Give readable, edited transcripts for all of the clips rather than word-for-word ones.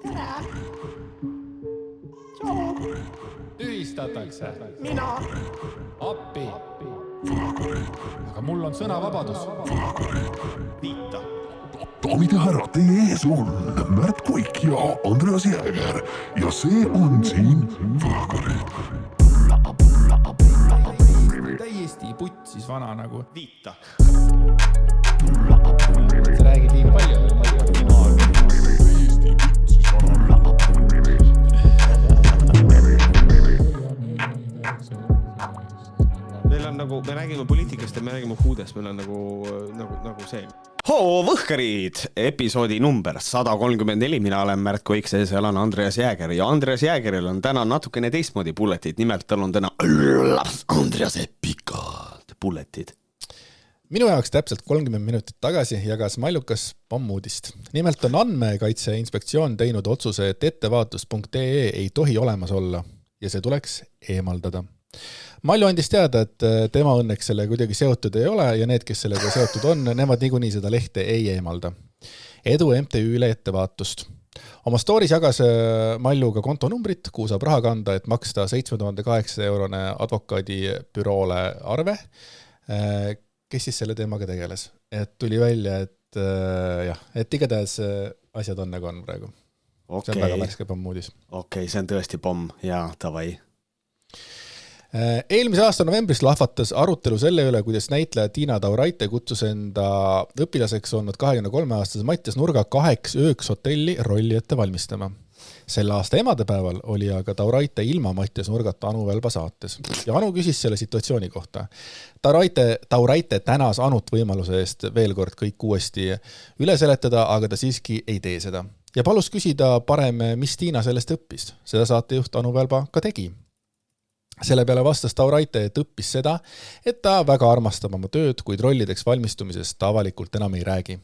Tere! Tšau! Tühistatakse. Mina! Appi. Aga mul on sõnavabadus. Viita. Daamid ja härrad, teie ees on Märt Koik ja Andreas Jääger ja see on siin Täiesti putsis vana nagu. Viita. Sa räägid liiga palju. Meil on nagu, me räägime poliitikast ja me räägime huudest, meil on nagu see. Võhkarid, episoodi number 134, mina olen Märt Koik, see on Andreas Jääger ja Andreas Jäägeril on täna natukene teistmoodi bulletid, nimelt tal on täna Andrease pikad bulletid. Minu jaoks täpselt 30 minutit tagasi jagas Mallukas pommuudist. Nimelt on Andmekaitse Inspektsioon teinud otsuse, et ettevaatus.ee ei tohi olemas olla ja see tuleks eemaldada. Mallu andis teada, et tema õnneks selle kuidagi seotud ei ole ja need, kes sellega seotud on, nemad niikuinii seda lehte ei eemalda. Edu MTÜ-le ettevaatust. Oma stories jagas Mallu ka kontonumbrit, kuhu saab raha kanda, et maksta 7800 eurone advokaadibüroole arve, kes siis selle teemaga tegeles. Et tuli välja, et igatahes asjad on nagu on praegu. Okay. See on väga värske pommuudis. Okei, see on tõesti pomm ja tavai. Eelmise aasta novembris lahvatas arutelu selle üle, kuidas näitleja Tiina Tauraite kutsus enda õpilaseks olnud 23-aastase Mattias Nurga 8 ööks hotelli rolli ette valmistama. Selle aasta emadepäeval oli aga Tauraite ilma Mattias Nurgata Anu Välba saates. Ja Anu küsis selle situatsiooni kohta. Tauraite tänas Anut võimaluse eest veel kord kõik uuesti üle seletada, aga ta siiski ei tee seda. Ja palus küsida parem, mis Tiina sellest õppis. Seda saatejuht Anu Välba ka tegi. Selle peale vastas Tauraite, et õppis seda, et ta väga armastab oma tööd, kuid rollideks valmistumisest ta avalikult enam ei räägi.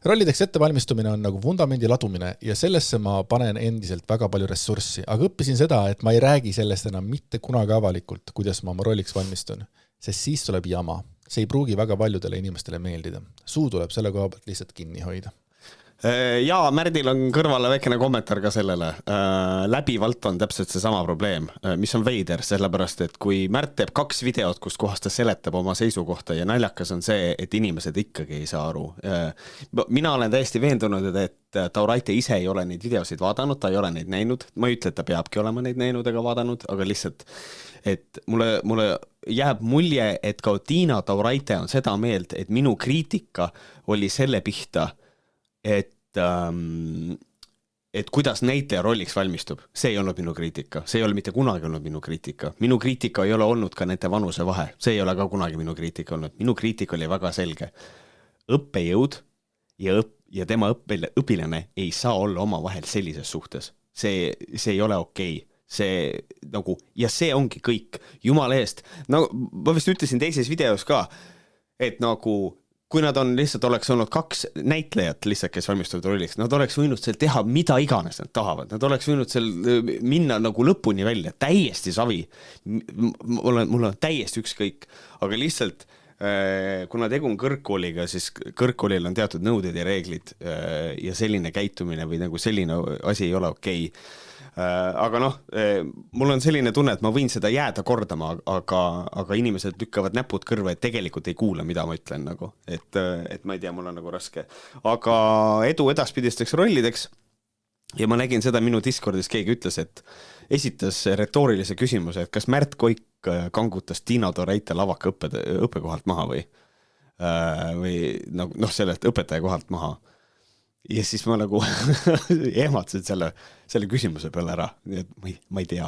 Rollideks ettevalmistumine on nagu vundamendi ladumine ja sellesse ma panen endiselt väga palju ressurssi, aga õppisin seda, et ma ei räägi sellest enam mitte kunagi avalikult, kuidas ma oma rolliks valmistun, sest siis tuleb jama. See ei pruugi väga paljudele inimestele meeldida. Suu tuleb selle koha pealt lihtsalt kinni hoida. Ja Märdil on kõrvale väikene kommentaar ka sellele. Läbivalt on täpselt see sama probleem, mis on veider, sellepärast, et kui Märt teeb 2 videot, kus kohas ta seletab oma seisukohta ja naljakas on see, et inimesed ikkagi ei saa aru. Mina olen täiesti veendunud, et Tauraite ise ei ole neid videosid vaadanud, ta ei ole neid näinud. Ma ei ütle, et ta peabki olema neid näinud ega vaadanud, aga lihtsalt, et mulle jääb mulje, et ka Tiina Tauraite on seda meelt, et minu kriitika oli selle pihta, et kuidas näitleja rolliks valmistub. See ei olnud minu kriitika. See ei ole mitte kunagi olnud minu kriitika. Minu kriitika ei ole olnud ka nende vanuse vahe. See ei ole ka kunagi minu kriitika olnud. Minu kriitika oli väga selge. Õppejõud ja tema õpilane ei saa olla oma vahel sellises suhtes. See ei ole okei. Ja see ongi kõik. Jumala eest. No, ma vist ütlesin teises videos ka, et nagu kui nad on lihtsalt oleks olnud 2 näitlejat lihtsalt, kes valmistuvad rolliks, nad oleks võinud seal teha mida iganes nad tahavad. Nad oleks võinud seal minna nagu lõpuni välja, täiesti savi. Mul on täiesti ükskõik, aga lihtsalt kuna tegu on kõrgkooliga, siis kõrgkoolil on teatud nõuded ja reeglid ja selline käitumine või nagu selline asi ei ole okei. Aga mul on selline tunne, et ma võin seda jääda kordama, aga inimesed lükkavad näpud kõrva, et tegelikult ei kuula, mida ma ütlen nagu. Et ma ei tea, mul on nagu raske. Aga edu edaspidisteks rollideks ja ma nägin seda minu Discordis, keegi ütles, et esitas retoorilise küsimuse, et kas Märt Koik kangutas Tiina Tauraite lavaka õppekohalt maha või sellest õpetaja kohalt maha. Ja siis ma nagu ehmatasin selle küsimuse peale ära, nii et ma ei tea.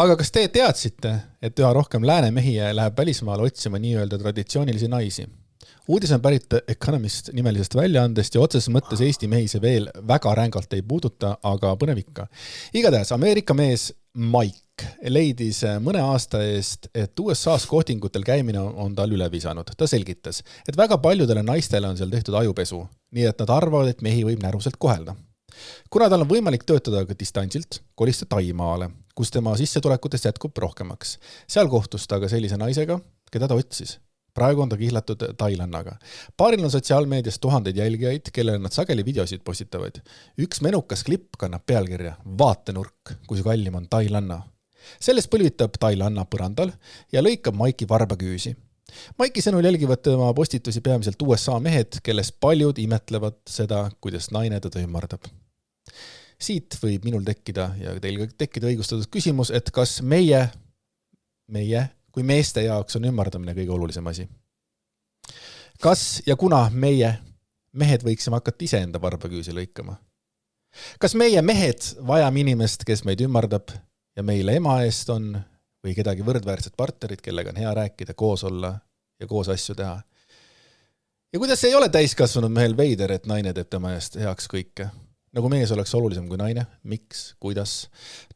Aga kas te teadsite, et üha rohkem läänemehi läheb välismaale otsima nii-öelda traditsioonilisi naisi? Uudis on pärit Economist nimelisest väljaandest ja otseses mõttes Eesti mehi see veel väga rängalt ei puuduta, aga põnev ikka. Igatahes Ameerika mees Mike leidis mõne aasta eest, et USA-s kohtingutel käimine on tal üle visanud. Ta selgitas, et väga paljudele naistele on seal tehtud ajupesu, nii et nad arvavad, et mehi võib närvuselt kohelda. Kuna tal on võimalik töötada ka distantsilt, kolis ta Taimaale, kus tema sissetulekutest jätkub rohkemaks. Seal kohtus ta aga sellise naisega, keda ta otsis. praegu on ta kihlatud tailannaga. Paaril on sotsiaalmeedias tuhandeid jälgijaid, kellele nad sageli videosid postitavad. Üks menukas klipp kannab pealkirja Vaatenurk, kui kallim on tailanna. Sellest põlvitab tailanna põrandal ja lõikab Maiki varbaküüsi. Maiki sõnul jälgivad tema postitusi peamiselt USA mehed, kellest paljud imetlevad seda, kuidas naine teda ümardab. Siit võib minul tekkida ja teil tekkida õigustatud küsimus, et kas meie kui meeste jaoks on ümardamine kõige olulisem asi. Kas ja kuna mehed võiksime hakata iseenda varbaküüsi lõikama? Kas meie mehed vajame inimest, kes meid ümardab ja meile ema eest on või kedagi võrdväärset partnerit, kellega on hea rääkida, koos olla ja koos asju teha? Ja kuidas see ei ole täiskasvanud mehel veider, et naine teeb tema eest heaks kõike? Nagu mees oleks olulisem kui naine. Miks? Kuidas?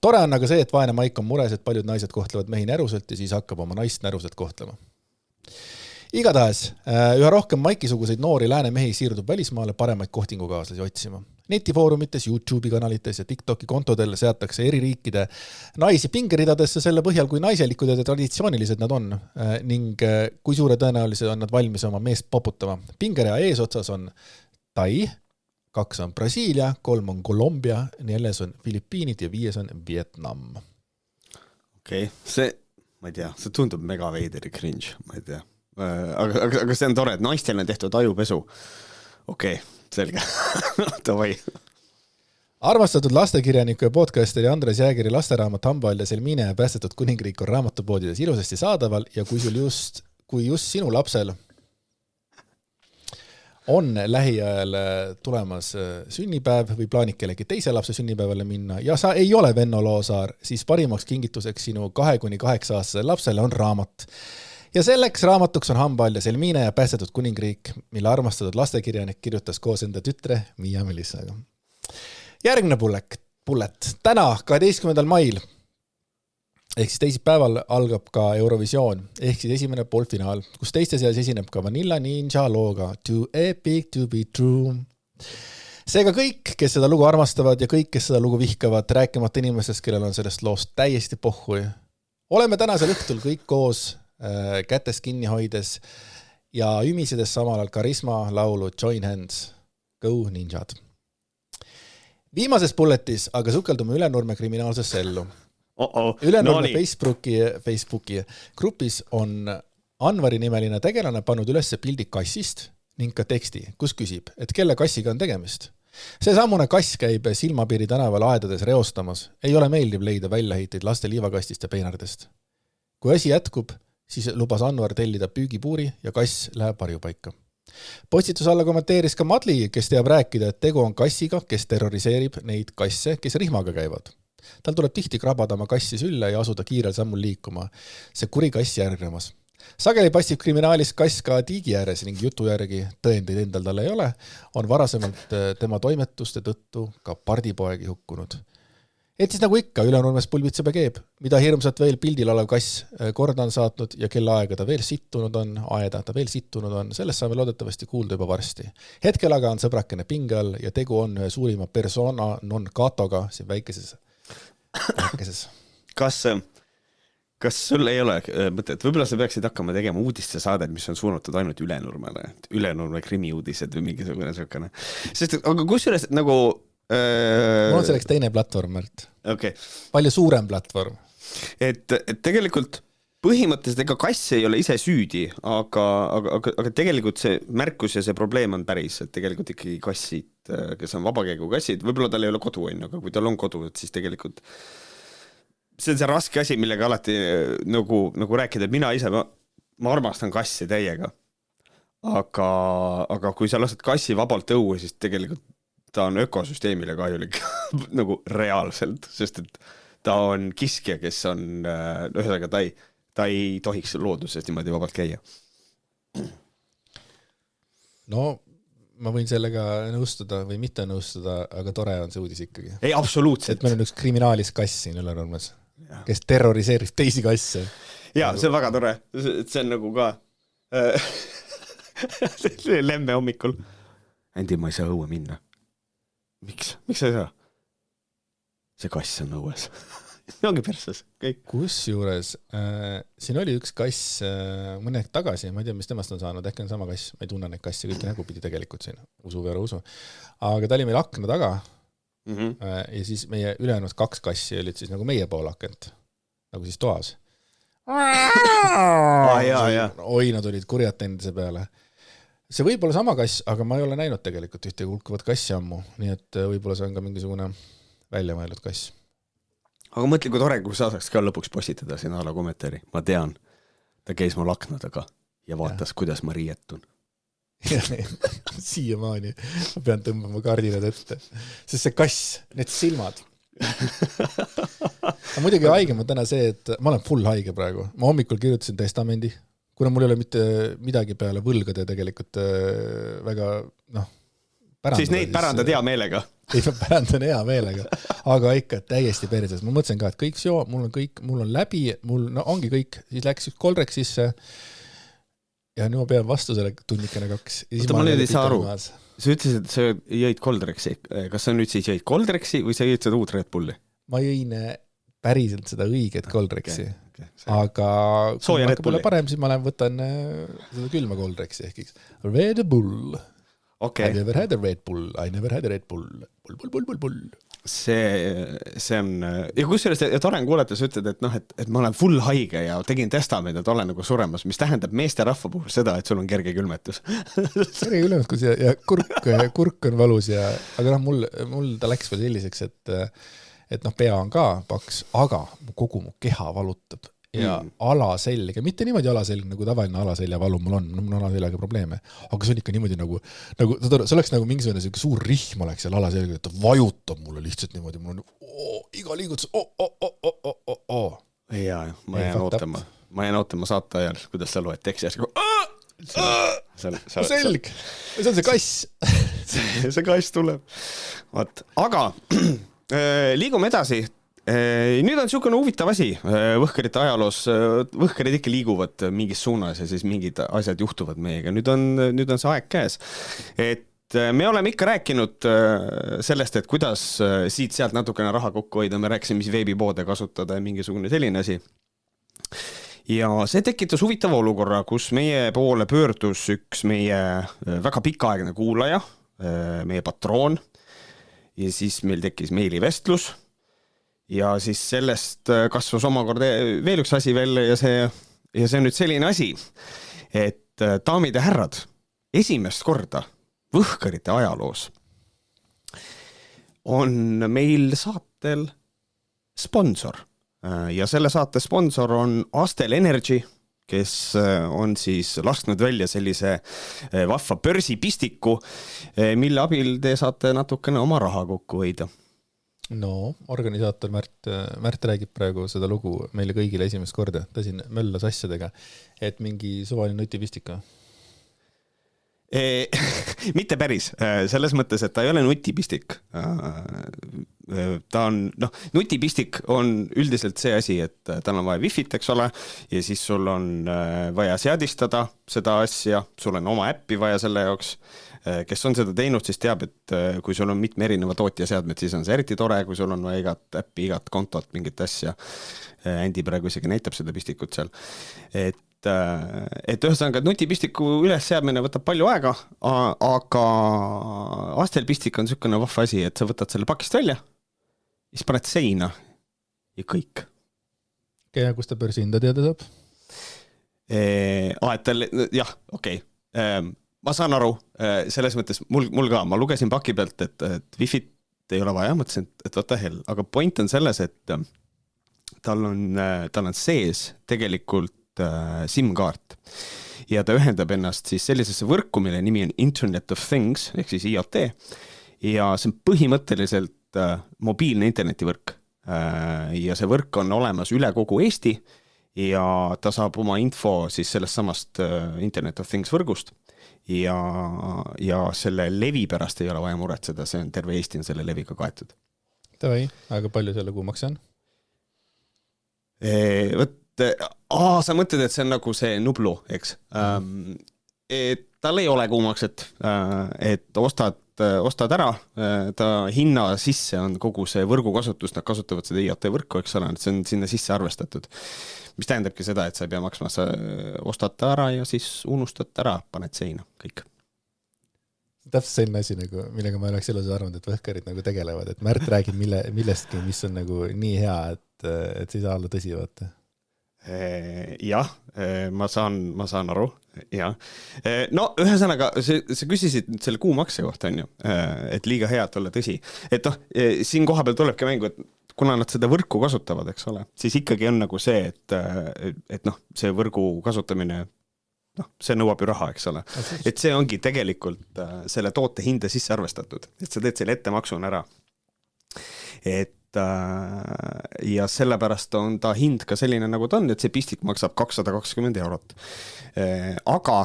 Tore on aga see, et vaene Maik on mures, et paljud naised kohtlevad mehi näruselt ja siis hakkab oma naist näruselt kohtlema. Igatahes, üha rohkem Maiki-suguseid noori lääne mehi siirdub välismaale paremaid kohtingukaaslasi otsima. Netifoorumites, YouTube'i kanalites ja TikToki kontodel seatakse eri riikide naisi pingeridadesse selle põhjal, kui naiselikud ja traditsioonilised nad on ning kui suure tõenäolised on nad valmis oma meest poputama. Pingerea eesotsas on Tai, 2 on Brasiilia, 3 on Kolumbia, 4 on Filipiinid ja 5 on Vietnam. Okei, ma ei tea, see tundub mega veider ja cringe, ma ei tea. Aga see on tore, et naistel on tehtud ajupesu. Okei, selge. Tavai. Armastatud lastekirjaniku ja podcasteri Andres Jäägeri lasteraamat Hambal ja Selmine ja päästetud kuningriik on raamatupoodides ilusasti saadaval ja kui just sinu lapsel on lähiajal tulemas sünnipäev või plaanid kellegi teise lapse sünnipäevale minna ja sa ei ole Venno Loosaar, siis parimaks kingituseks sinu 2-8-aastasele lapsele on raamat. Ja selleks raamatuks on Hambal ja Selmine ja päästetud kuningriik, mille armastatud lastekirjanik kirjutas koos enda tütre Miia Melissaga. Järgmine bullet. Täna, 12. mail, ehk siis teisipäeval algab ka Eurovisioon, ehk siis esimene poolfinaal, kus teiste seas esineb ka Vanilla Ninja looga Too Epic to be True. Seega kõik, kes seda lugu armastavad ja kõik, kes seda lugu vihkavad, rääkimata inimestest, kellel on sellest loost täiesti pohhui. Oleme tänasel õhtul kõik koos kätes kinni hoides ja ümisedes samal ajal karisma laulu Join Hands, Go Ninjad. Viimases bulletis aga sukeldume Ülenurme kriminaalsesse ellu. Ülenurme Facebooki grupis on Anvari nimeline tegelane pannud üles pildi kassist ning ka teksti, kus küsib, et kelle kassiga on tegemist. See sammune kass käib Silmapiiri tänaval aedades reostamas. Ei ole meeldiv leida väljaheiteid laste liivakastist ja peinardest. Kui asi jätkub, siis lubas Anvar tellida püügipuuri ja kass läheb varjupaika. Postitus alla kommenteeris ka Madli, kes teab rääkida, et tegu on kassiga, kes terroriseerib neid kasse, kes rihmaga käivad. Tal tuleb tihti krabada oma kassi sülle ja asuda kiirel sammul liikuma. See kuri kass järgnemas. Sageli passib kriminaalis kass ka tiigi ääres ning jutu järgi tõendeid endal tal ei ole, on varasemalt tema toimetuste tõttu ka pardipoegi hukkunud. Et siis nagu ikka, Ülenurmes pulbitseb ja keeb, mida hirmsat veel pildil olev kass korda on saatnud ja kella aega ta veel sittunud on, sellest saame loodetavasti kuulda juba varsti. Hetkel aga on sõbrakene pinge all ja tegu on ühe suurima persona non gratoga siin väikeses. Kas sul ei ole mõtet, võib-olla sa peaksid hakkama tegema uudiste saadet, mis on suunatud ainult Ülenurmele, Ülenurme krimiuudised või mingisugune sõkane. Sest, aga kusjuures nagu mul on selleks teine platvorm, Märt. Okay. Palju suurem platvorm. Et tegelikult põhimõtteliselt ega kass ei ole ise süüdi, aga tegelikult see märkus ja see probleem on päris, et tegelikult ikkagi kassid, kes on vabakäigu kassid, võib-olla tal ei ole kodu, aga kui tal on kodu, siis tegelikult see on see raske asi, millega alati nagu rääkida, et mina ise, ma armastan kassi täiega, aga kui sa lased kassi vabalt õue, siis tegelikult ta on ökosüsteemile kahjulik nagu reaalselt, sest et ta on kiskja, kes on ühesõnaga ta ei tohiks looduses niimoodi vabalt käia. No, ma võin sellega nõustuda või mitte nõustuda, aga tore on see uudis ikkagi. Ei, absoluutselt. Et meil on üks kriminaalis kass siin Ülenurmes, kes terroriseerib teisi kasse. Jaa, see on väga tore. See on nagu ka see lemme hommikul. Andi, ma ei saa õue minna. Miks sa ei saa? See kass on õues. ongi perses, kõik. Kusjuures siin oli üks kass mõne aeg tagasi, ma ei tea, mis temast on saanud, äkki on sama kass, ma ei tunne neid kassi kõiki nägupidi tegelikult siin, usu või ära usu. Aga ta oli meil akna taga ja siis meie ülejäänud 2 kassi olid siis nagu meie pool akent, nagu siis toas. Oi, nad olid kurjad tendise peale. See võib olla sama kass, aga ma ei ole näinud tegelikult ühte hulkuvat kassi ammu, nii et võib-olla see on ka mingisugune välja mõeldud kass. Aga mõtle, kui tore, kui sa saaks ka lõpuks postitada siin ala kommentaari. Ma tean, ta käis mul akna taga ja vaatas, kuidas ma riietun. Siiamaani ma pean tõmbama kardinad ette, sest see kass, need silmad. Aga muidugi haigem on täna see, et ma olen full haige praegu. Ma hommikul kirjutasin testamendi, kuna mul ei ole mitte midagi peale võlgade tegelikult väga, pärandada. Siis neid pärandad hea meelega. Ei, ma pärandan hea meelega, aga ikka täiesti perses. Ma mõtlesin ka, et kõik seo, mul on läbi, ongi kõik, siis läks üks koldrek sisse ja nüüd ma pean vastu selle tunnikene 2. Oota, ma nüüd ei saa aru. Sa ütlesid, et sa jõid koldreksi. Kas sa nüüd siis jõid koldreksi või sa jõid seda uut Red Bulli? Ma jõin päriselt seda õiget koldreksi. Aga kui ma pole parem, siis ma võtan seda külma koldreksi ehk Red Bull. Okay. I never had a Red Bull. I never had a Red Bull. Bull. See on, ja kusjuures, et olen kuulata, sa ütled, et ma olen full haige ja tegin testament, et olen nagu suremas, mis tähendab meeste rahva puhul seda, et sul on kerge külmetus. Kerge külmetus ja kurk on valus aga mul ta läks veel selliseks, et pea on ka paks, aga kogu mu keha valutab ja alaselg, mitte niimoodi alaselg, nagu tavaline alaselja valu mul on alaseljaga probleeme, aga see on ikka niimoodi nagu see oleks nagu mingisugune suur rihm oleks seal alaselg, et ta vajutab mulle lihtsalt niimoodi, mul on iga liigutus, Jaa, ma jään ootama saate ajal, kuidas sa loed teksti järsku. Selg, see on see kass. See kass tuleb. Aga liigume edasi. Nüüd on niisugune huvitav asi võhkerite ajaloos, võhkerid ikka liiguvad mingis suunas ja siis mingid asjad juhtuvad meiega. Nüüd on see aeg käes. Et me oleme ikka rääkinud sellest, et kuidas siit-sealt natukene raha kokku hoida, me rääkisime, mis veebipoode kasutada ja mingisugune selline asi. Ja see tekitas huvitava olukorra, kus meie poole pöördus üks meie väga pikaaegne kuulaja, meie patroon, ja siis meil tekkis meilivestlus, ja siis sellest kasvas omakorda veel üks asi välja ja see on nüüd selline asi, et daamid ja härrad, esimest korda võhkerite ajaloos on meil saatel sponsor ja selle saate sponsor on Astel Energy, kes on siis lasknud välja sellise vahva börsipistiku, mille abil te saate natukene oma raha kokku hoida. No, organisaator Märt räägib praegu seda lugu meile kõigile esimest korda. Ta siin möllas asjadega, et mingi suvaline nutipistika. Mitte päris, selles mõttes, et ta ei ole nutipistik. Ta on, nutipistik on üldiselt see asi, et tal on vaja Wi-Fit, eks ole, ja siis sul on vaja seadistada seda asja, sul on oma äppi vaja selle jaoks. Kes on seda teinud, siis teab, et kui sul on mitme erineva tootja seadmed, siis on see eriti tore, kui sul on vaja igat äppi, igat kontot, mingit asja. Andy praegu isegi näitab seda pistikut seal. Et ühesõnaga, nutipistiku ülesseadmine võtab palju aega, aga Astel pistik on niisugune vahva asi, et sa võtad selle pakist välja, siis paned seina ja kõik. Ja kus ta börsihinda teada saab? Jah, okei. Ma saan aru, selles mõttes mul ka, ma lugesin paki pealt, et Wi-Fit ei ole vaja, mõtlesin, et what the hell, aga point on selles, et tal on sees tegelikult SIM-kaart ja ta ühendab ennast siis sellisesse võrku, mille nimi on Internet of Things, ehk siis IoT, ja see on põhimõtteliselt mobiilne internetivõrk ja see võrk on olemas üle kogu Eesti ja ta saab oma info siis sellest samast Internet of Things võrgust ja selle levi pärast ei ole vaja muretseda, see on terve Eesti on selle leviga kaetud. Tavai, aga palju selle kuumaks on? Sa mõtled, et see on nagu see Nublu, eks? Tal ei ole kuumaks, et ostad ostad ära, ta hinna sisse on kogu see võrgukasutus, nad kasutavad seda IoT võrku, eks ole, see on sinna sisse arvestatud. Mis tähendabki seda, et sa ei pea maksma, sa ostad ta ära ja siis unustad ära, paned seina, kõik. Täpselt selline asi, nagu, millega ma oleks elus arvanud, et võhkarid nagu tegelevad, et Märt räägib millestki, mis on nagu nii hea, et see ei saa olla tõsi, vaata. Jah, ma saan aru, jah. No ühesõnaga, sa küsisid selle kuumakse kohta, on ju, et liiga hea, et olla tõsi. Et noh, siin koha peal tulebki mängu, et kuna nad seda võrku kasutavad, eks ole, siis ikkagi on nagu see, et noh, see võrgu kasutamine, noh, see nõuab ju raha, eks ole. Et see ongi tegelikult selle toote hinde sisse arvestatud, et sa teed selle ettemaksun ära. Et ja sellepärast on ta hind ka selline, nagu ta on, et see pistik maksab 220 €. Aga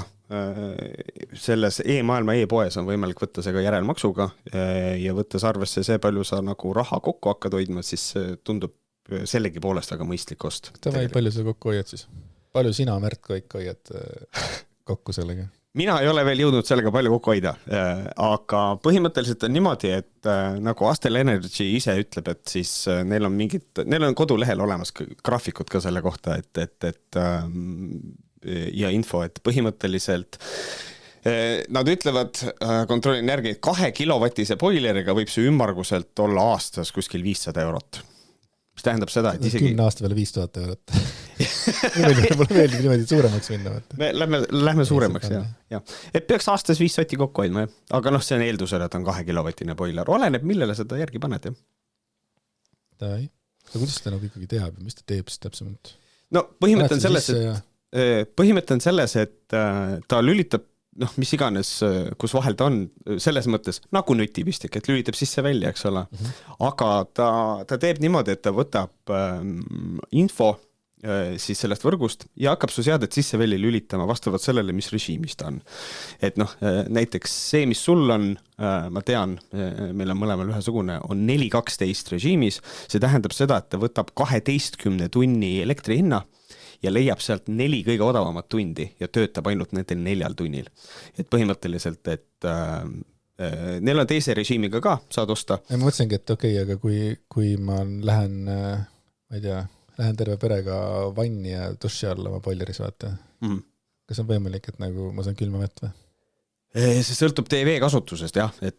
selles e-maailma e-poes on võimalik võtta see ka järelmaksuga ja võttes arvesse see, palju sa nagu raha kokku hakkad hoidma, siis tundub sellegi poolest väga mõistlik ost. Palju sa kokku hoiad siis? Palju sina, Märt, kõik hoiad kokku sellega? Mina ei ole veel jõudnud sellega palju kokku hoida, aga põhimõtteliselt on niimoodi, et nagu Astel Energy ise ütleb, et siis neil on kodulehel olemas graafikud ka selle kohta, ja info, et põhimõtteliselt nad ütlevad kontrollin järgi, 2 kilovatise boileriga võib see ümmarguselt olla aastas kuskil 500 €. Mis tähendab seda, et isegi 10 aasta peale 5000 €. Mulle meeldib niimoodi suuremaks minna. Me lähme suuremaks, jah. Et peaks aastas 5 sotti kokku hoidma, jah. Aga noh, see on eeldusel, et on 2 kilovatine boiler. Oleneb, millele seda järgi paned, jah. Aga kuidas ta nagu ikkagi teab? Mis ta teeb siis täpsemalt? No põhimõte on selles, et ta lülitab, noh, mis iganes, kus vahel ta on, selles mõttes nagu nutipistik, et lülitab sisse välja, eks ole. Aga ta teeb niimoodi, et ta võtab info siis sellest võrgust ja hakkab su seadet sisse välja lülitama vastavalt sellele, mis režiimis ta on. Et noh, näiteks see, mis sul on, ma tean, meil on mõlemal ühesugune, on 4.12 režiimis. See tähendab seda, et ta võtab 12 tunni elektri hinna ja leiab sealt 4 kõige odavamat tundi ja töötab ainult nendel 4 tunnil. Et põhimõtteliselt, et neil on teise režiimiga ka, saad osta. Ja ma mõtlesingi, et okei, aga kui ma lähen, ma ei tea, lähen terve perega vanni ja duši alla oma boileris, vaata. Kas on võimalik, et nagu ma saan külma vett või? See sõltub TV kasutusest, jah, et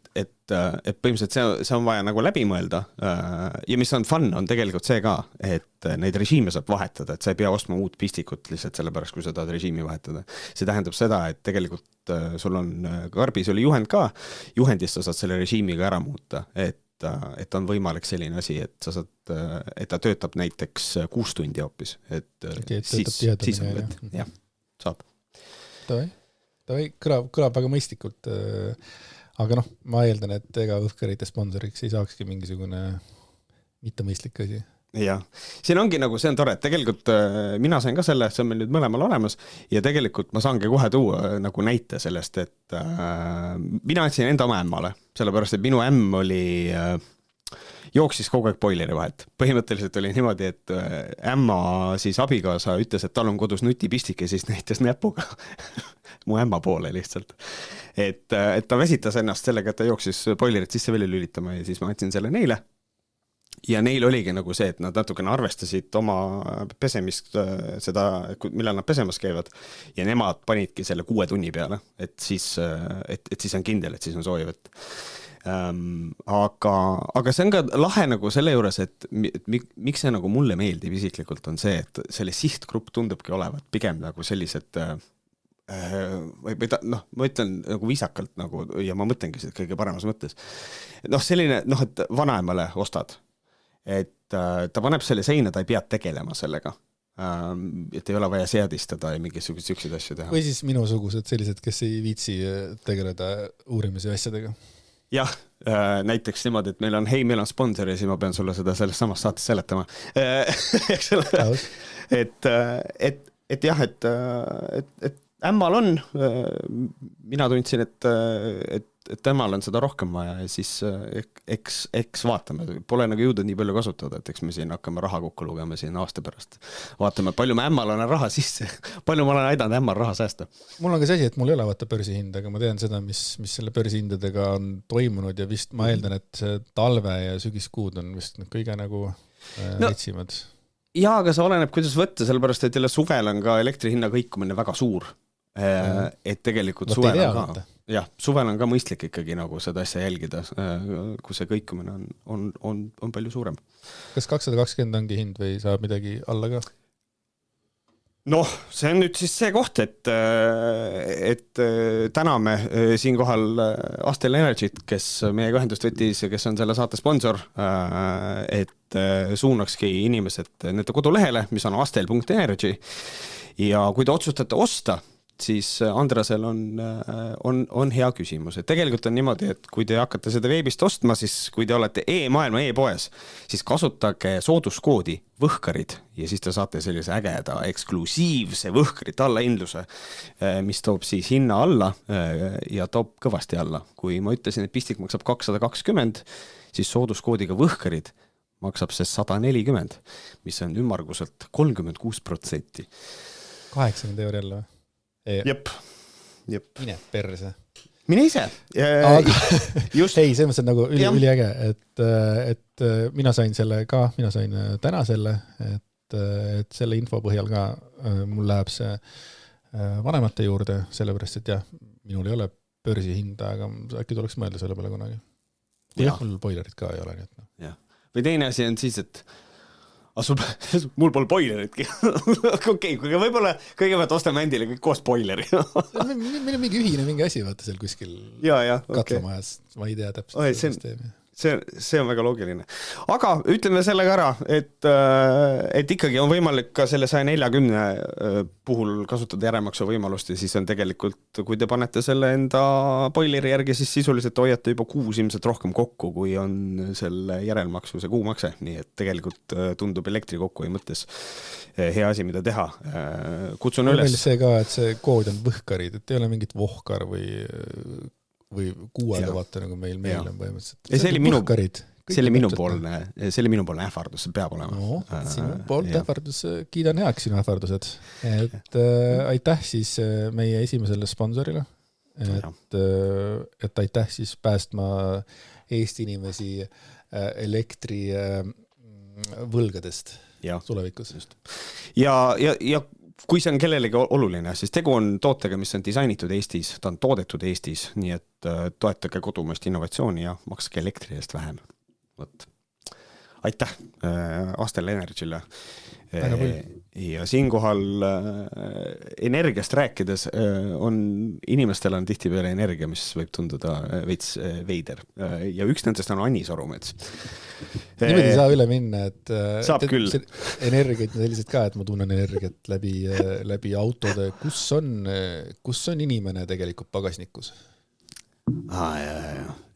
põhimõtteliselt see on vaja nagu läbi mõelda ja mis on fun, on tegelikult see ka, et neid režiime saab vahetada, et sa ei pea ostma uut pistikut lihtsalt sellepärast, kui sa tahad režiimi vahetada. See tähendab seda, et tegelikult sul on karbis oli juhend ka, juhendist sa saad selle režiimiga ära muuta, et on võimalik selline asi, et sa saad, et ta töötab näiteks 6 tundi hoopis, et siis on vett, jah, saab. Kõlab väga mõistlikult, aga noh, ma eeldan, et ega õhkarite sponsoriks ei saakski mingisugune mittemõistlik asi. Jah, siin ongi nagu, see on tore, et tegelikult mina sain ka selle, see on meil nüüd mõlemal olemas ja tegelikult ma saangi kohe tuua nagu näite sellest, et mina andsin enda oma ämmale, sellepärast, et minu ämm oli jooksis kogu aeg boileri vahet. Põhimõtteliselt oli niimoodi, et ämma siis abigaasa ütles, et tal on kodus nutipistik ja siis näitas näpuga mu ämma poole lihtsalt. Et ta väsitas ennast sellega, et ta jooksis boilerit sisse välja lülitama ja siis ma andsin selle neile. Ja neil oligi nagu see, et nad natukene arvestasid oma pesemist seda, millal nad pesemas käivad ja nemad panidki selle 6 tunni peale, et siis on kindel, et siis on soojivet. Aga see on ka lahe nagu selle juures, et miks see nagu mulle meeldib isiklikult on see, et selle sihtgrupp tundubki olevat pigem nagu sellised noh, ma ütlen nagu viisakalt nagu, ja ma mõtlengi seda kõige paremas mõttes. Noh, selline, et vanaemale ostad, et ta paneb selle seina, ta ei pea tegelema sellega. Et ei ole vaja seadistada ja mingisugused asju teha. Või siis minusugused sellised, kes ei viitsi tegeleda uurimise asjadega. Jah, näiteks niimoodi, et meil on sponsor ja siis ma pean sulle seda sellest samast saates seletama. Et jah, et ämmal on, mina tundsin, et et temal on seda rohkem vaja ja siis eks vaatame, pole nagu jõudnud nii palju kasutada, et eks me siin hakkame raha kokku lugema siin aasta pärast. Vaatame, palju ma ämmal olen raha sisse, palju ma olen aidanud ämmal raha säästa. Mul on ka see asi, et mul ei ole vaata börsihind, aga ma tean seda, mis selle börsihindadega on toimunud ja vist ma eeldan, et see talve ja sügiskuud on vist kõige nagu litsimad. Jaa, aga see oleneb, kuidas võtta, sellepärast, et jälle suvel on ka elektrihinna kõikumine väga suur. Et tegelikult suvel on ka mõistlik ikkagi nagu seda asja jälgida, kui see kõikumine on palju suurem. Kas 220 ongi hind või saab midagi alla ka? Noh, see on nüüd siis see koht, et täname siinkohal Astel Energyt, kes meiega ühendust võttis ja kes on selle saate sponsor, et suunakski inimesed nende kodulehele, mis on astel.energy ja kui te otsustate osta, siis Andresel on hea küsimus. Et tegelikult on niimoodi, et kui te hakkate seda veebist ostma, siis kui te olete e-maailma e-poes, siis kasutage sooduskoodi võhkarid ja siis te saate sellise ägeda eksklusiivse võhkarit allahindluse, mis toob siis hinna alla ja toob kõvasti alla. Kui ma ütlesin, et pistik maksab 220, siis sooduskoodiga võhkarid maksab see 140, mis on ümmarguselt 36%. 80 € jälle või? Jep. Mine perse. Mine ise. Just. Ei, see mõttes on nagu üliäge, et mina sain täna selle, et selle info põhjal ka mul läheb see vanemate juurde, sellepärast, et jah, minul ei ole börsihinda, aga äkki tuleks mõelda selle peale kunagi. Jah, mul boilerit ka ei ole. Nii, et no. Või teine asi on siis, et mul pole boileritki. Okei, kui võib-olla kõigepealt ostame endile kõik koos boileri. Meil on mingi ühine mingi asi, vaata seal kuskil katlamajas. Ma ei tea täpselt süsteemi. See on väga loogiline. Aga ütleme sellega ära, et ikkagi on võimalik ka selle 140 puhul kasutada järelmaksu võimalust ja siis on tegelikult, kui te panete selle enda boileri järgi, siis sisuliselt hoiate juba kuus ilmselt rohkem kokku, kui on selle järelmaksu see kuumakse. Nii et tegelikult tundub elektri kokkuhoiu mõttes hea asi, mida teha. Kutsun üles. Meil see ka, et see kood on võhkarid, et ei ole mingit vohkar või kuuaga vaata nagu meil on põhimõtteliselt. See oli minupoolne ähvardus, see peab olema. No, sinu poolt ähvardus, kiidan heaks sinu ähvardused. Et aitäh siis meie esimesele sponsorile, et aitäh siis päästma Eesti inimesi elektri võlgadest tulevikus. Ja kui see on kellelegi oluline, siis tegu on tootega, mis on disainitud Eestis, ta on toodetud Eestis, nii et toetage kodumaist innovatsiooni ja makske elektri eest vähem. Aitäh Astel Energyle. Ja siinkohal energiast rääkides inimestel on tihtipeale energia, mis võib tunduda veits veider. Ja üks nendest on Anni Sorumets. Niimoodi saa üle minna, et saab küll. Energiat sellised ka, et ma tunnen energiat läbi autode. Kus on inimene tegelikult pagasnikus?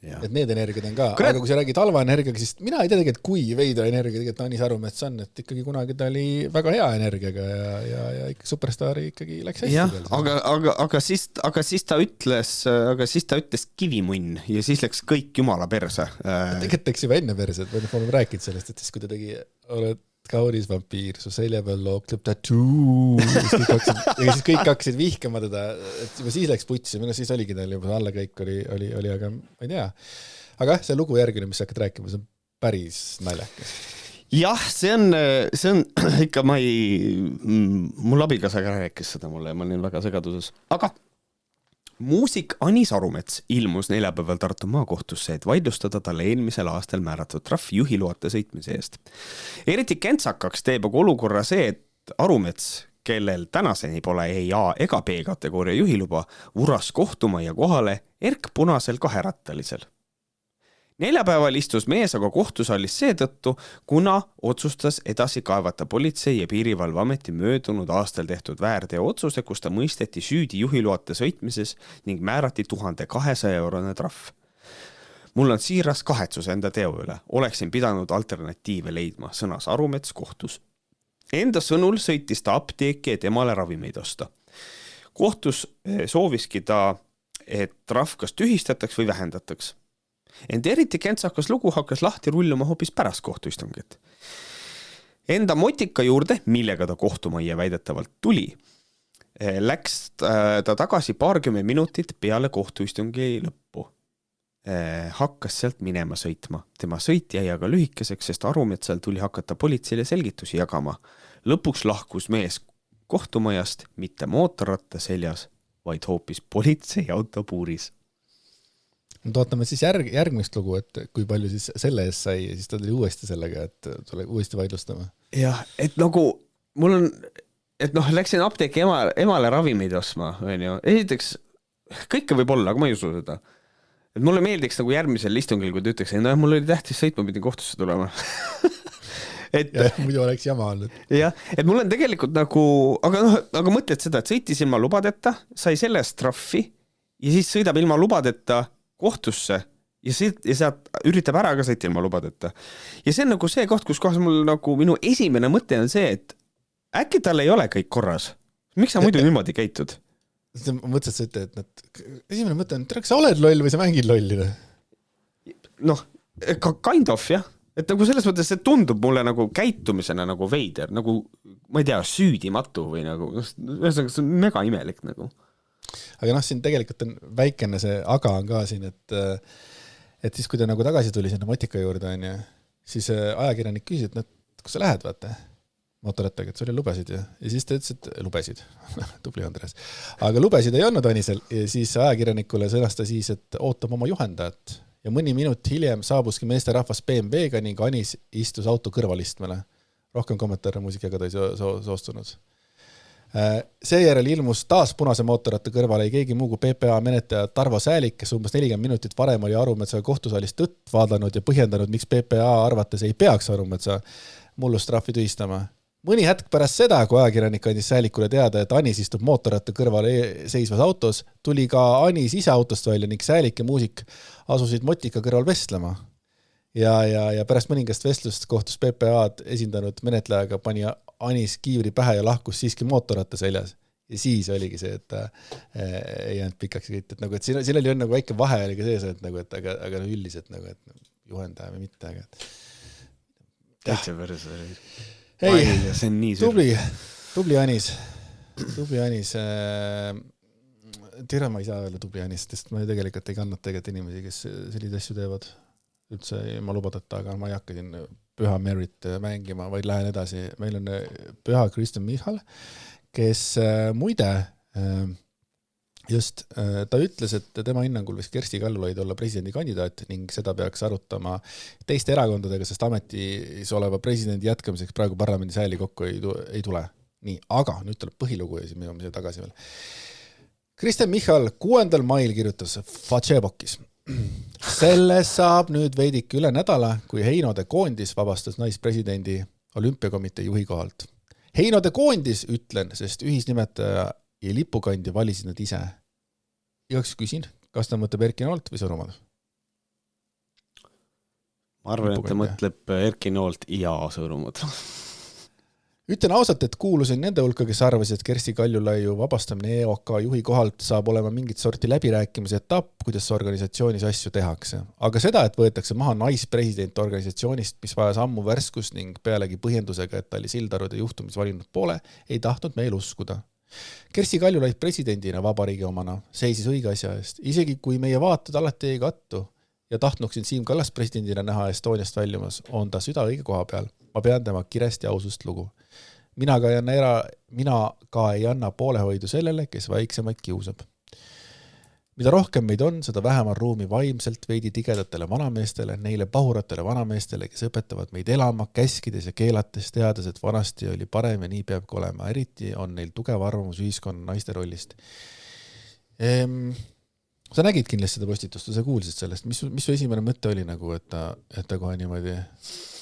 Et need energiad on ka, aga kui sa räägid halva energiaga, siis mina ei tea tegelikult, kui veidra energia tegelikult Anni Sarumets on, et ikkagi kunagi ta oli väga hea energiaga ja superstaari ikkagi läks hästi. Jah, aga siis ta ütles kivimunn ja siis läks kõik jumala perse. Tegelikult läks juba enne perse, et me oleme rääkinud sellest, et siis kui ta tegi, oled kaunis vampiir, su selja peal lookleb tattoo ja siis kõik hakkasid vihkama teda, et juba siis läks putsi, minu siis oligi tal juba allakäik oli, aga ma ei tea. Aga see lugu järgine, mis sa hakkad rääkima, see on päris naljakas. Jah, see on ikka mul abikasaga rääkis seda mulle ja ma olin väga segaduses. Aga muusik Anni Sarumets ilmus neljapäeval Tartu maakohtusse, et vaidlustada talle eelmisel aastal määratud trahv juhiloata sõitmise eest. Eriti kentsakaks teeb aga olukorra see, et Arumets, kellel tänaseni pole ei A ega B kategooria juhiluba, uras kohtumaja kohale erkpunasel kaherattalisel. Neljapäeval istus mees aga kohtusaalis seetõttu, kuna otsustas edasi kaevata politsei ja piirivalveameti möödunud aastal tehtud väärteo otsuse, kus ta mõisteti süüdi juhiloata sõitmises ning määrati 1200 € trahv. Mul on siiras kahetsus enda teo üle. Oleksin pidanud alternatiive leidma, sõnas Arumets kohtus. Enda sõnul sõitis ta apteeki, et emale ravimeid osta. Kohtus sooviski ta et trahv kas tühistataks või vähendataks. Ent eriti kentsakas lugu hakkas lahti rulluma hoopis pärast kohtuistungit. Enda motika juurde, millega ta kohtumajja väidetavalt tuli, läks ta tagasi 20 minutit peale kohtuistungi lõppu. Hakkas sealt minema sõitma. Tema sõit jäi aga lühikeseks, sest Arumetsal tuli hakata politseile selgitusi jagama. Lõpuks lahkus mees kohtumajast mitte mootorratta seljas, vaid hoopis politsei autopuuris. Ootame siis järgmist lugu, et kui palju siis selle eest sai ja siis ta tuli uuesti sellega, et tule uuesti vaidlustama. Jah, et nagu mul on, et läksin apteeki emale ravimeid ostma, on ju. Esiteks, kõike võib olla, aga ma ei usu seda. Et mulle meeldiks nagu järgmisel istungil, kui ta ütleks, et mul oli tähtis sõit, ma pidin kohtusse tulema. Muidu oleks jama olnud. Jah, et mul on tegelikult nagu, aga mõtled seda, et sõitis ilma lubadeta, sai sellest trahvi ja siis sõidab ilma lubadeta kohtusse ja sealt üritab ära ka sõita ilma lubadeta. Ja see on nagu see koht, kus kohas mul nagu minu esimene mõte on see, et äkki tal ei ole kõik korras. Miks sa muidu niimoodi käitud? Sa mõtlesid, et esimene mõte on, kas sa oled loll või sa mängid lolli? Kind of, jah. Et nagu selles mõttes see tundub mulle nagu käitumisena nagu veider, nagu, ma ei tea, süüdimatu või nagu, ühesõnaga see on mega imelik nagu. Aga siin tegelikult on väikene see aga on ka siin, et siis kui ta nagu tagasi tuli sinna motika juurde, on ju, siis ajakirjanik küsis, et kus sa lähed, vaata? Mootorrattaga, et sul lubesid ja siis ta ütles, et lubesid. Tubli Andres. Aga lubesid ei olnud Anisel ja siis ajakirjanikule sõnasta siis, et ootab oma juhendajat ja mõni minut hiljem saabuski meesterahvas BMW-ga ning Anis istus auto kõrvalistmele. Rohkem kommentaare muusikaga ta ei soostunud. Seejärel ilmus taas punase mootorratta kõrvale ei keegi muu kui PPA menetaja Tarvo Säälik, kes umbes 40 minutit varem oli Arumetsa kohtusaalis tõtt vaadanud ja põhjendanud, miks PPA arvates ei peaks Arumetsa mullustrahvi tühistama. Mõni hetk pärast seda, kui ajakirjanik andis Säälikule teada, et Anis istub mootorratta kõrvale seisvas autos, tuli ka Anis ise autost välja ning Säälik ja muusik asusid motika kõrval vestlema. Ja pärast mõningast vestlust kohtus PPA-d esindanud menetlejaga pani Anis kiivri pähe ja lahkus siiski mootorratta seljas. Ja siis oligi see, et ei jäänud pikaks kõik. Et, nagu, et siin oli nagu väike vahe oli ka sees, et, nagu, et aga üldiselt, nagu, et juhendaja või mitte. Aga, täitsa päris. Ei, tubli Anis. Tere, ma ei saa öelda tubli Anis, sest ma tegelikult ei kannata tegelikult inimesi, kes selliseid asju teevad üldse ilma lubadeta, aga ma ei hakka siin Püha Merit mängima, vaid lähen edasi. Meil on Püha Kristen Michal, kes muide just ta ütles, et tema hinnangul võiks Kersti Kaljulaid olla presidendikandidaat ning seda peaks arutama teiste erakondadega, sest ametis oleva presidendi jätkamiseks praegu parlamendi sääli kokku ei tule. Nii, aga nüüd tuleb põhilugu ja siis me jõuame tagasi veel. Kristen Michal 6. mail kirjutas Fatsebokis. Selle saab nüüd veidik üle nädala, kui Heinode koondis vabastas naispresidendi olümpiakomitee juhi kohalt. Heinode koondis, ütlen, sest ühisnimetaja ja lipukandi valisid nad ise. Igaks küsin, kas ta mõtleb Erki Noolt või Sõrumad? Ma arvan, et ta mõtleb Erki Noolt ja Sõrumad. Ütlen ausalt, et kuulusin nende hulka, kes arvasid, et Kersti Kaljulaiu vabastamine EOK juhi kohalt saab olema mingit sorti läbirääkimise etapp, kuidas organisatsioonis asju tehakse. Aga seda, et võetakse maha naispresident organisatsioonist, mis vajas ammu värskust ning pealegi põhjendusega, et ta oli Sildarude juhtumis valinud poole, ei tahtnud meil uskuda. Kersti Kaljulaid presidendina vabariigi omana seisis õige asja eest, isegi kui meie vaated alati ei kattu ja tahtnuksin Siim Kallas presidendina näha Estoniast väljumas, on ta süda õige koha peal. Ma pean tema kirest ja ausust lugu. Mina ka ei anna poolehoidu sellele, kes väiksemaid kiusab. Mida rohkem meid on, seda vähem on ruumi vaimselt veidi tigedatele vanameestele, neile pahuratele vanameestele, kes õpetavad meid elama, käskides ja keelates, teades, et vanasti oli parem ja nii peabki olema. Eriti on neil tugev arvamus ühiskonna naiste rollist. Sa nägid kindlasti seda postitust, sa kuulsid sellest. Mis su esimene mõte oli, nagu, et ta kohe niimoodi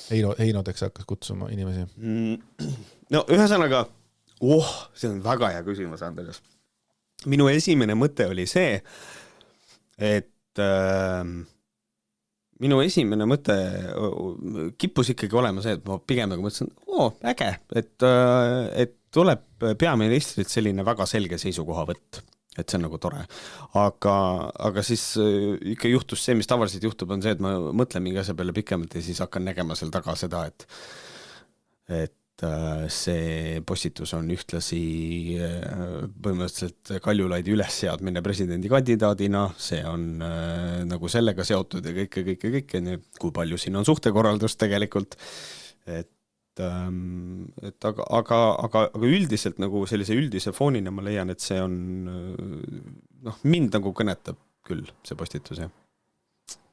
Heinodeks hakkas kutsuma inimesi? No ühesõnaga, see on väga hea küsimus, Andres. Minu esimene mõte oli see, et minu esimene mõte kippus ikkagi olema see, et ma pigem nagu mõtlesin, äge, et tuleb peaministrit selline väga selge seisukohavõtt. et see on nagu tore. Aga siis ikka juhtus see, mis tavaliselt juhtub, on see, et ma mõtlen mingi asja peale pikemalt ja siis hakkan nägema seal taga seda, et see postitus on ühtlasi põhimõtteliselt Kaljulaidi ülesseadmine presidendikandidaadina, see on nagu sellega seotud ja kõik, kui palju siin on suhtekorraldust tegelikult, aga üldiselt nagu sellise üldise foonina ma leian, et see on mind nagu kõnetab küll see postitus, jah.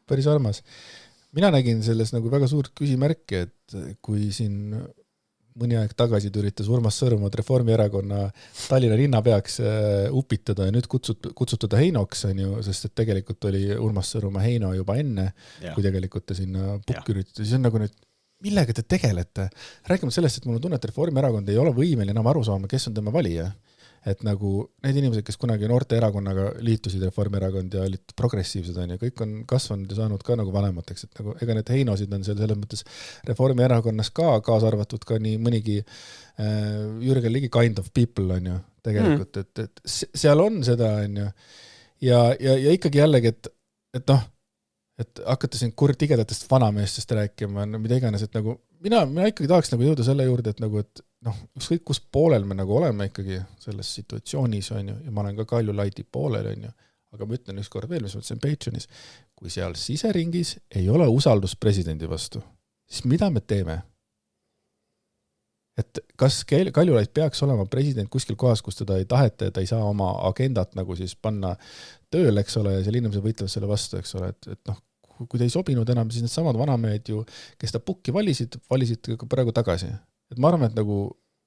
Päris armas. Mina nägin selles nagu väga suurt küsimärki, et kui siin mõni aeg tagasi üritas Urmas Sõõrumaa Reformierakonna Tallinna linnapeaks upitada ja nüüd kutsutada Heinoks, on ju, sest et tegelikult oli Urmas Sõõrumaa Heino juba enne, kui tegelikult ta sinna pukki üritada. Siis on nagu nüüd, millega te tegelete? Räägime sellest, et mul on tunne, et Reformierakond ei ole võimeline enam aru saama, kes on tema valija. Et nagu need inimesed, kes kunagi noorte erakonnaga liitusid Reformierakond ja olid progressiivsed, on ja kõik on kasvanud ja saanud ka nagu vanemateks, et nagu ega need Heinosid on seal selles mõttes Reformierakonnas ka, kaasa arvatud ka nii mõnigi Jürgen Ligi kind of people, on ju, tegelikult, et seal on seda, on ju, ja ikkagi jällegi, et noh, et hakata siin tigedatest vanameestest rääkima, mida iganes, et nagu mina ikkagi tahaks nagu jõuda selle juurde, et nagu, et noh, ükskõik kus poolel me nagu oleme ikkagi selles situatsioonis, on ju, ja ma olen ka Kaljulaidi poolel, on ju, aga ma ütlen ükskord veel, mis mõtlesin Patreonis, kui seal siseringis ei ole usaldust presidendi vastu, siis mida me teeme? Et kas Kaljulaid peaks olema president kuskil kohas, kus teda ei taheta ja ta ei saa oma agendat nagu siis panna tööl, eks ole, ja seal inimesed võitlevad selle vastu, eks ole, et noh, kui ta ei sobinud enam, siis need samad vanamehed ju, kes ta pukki valisid praegu tagasi. Et ma arvan, et nagu,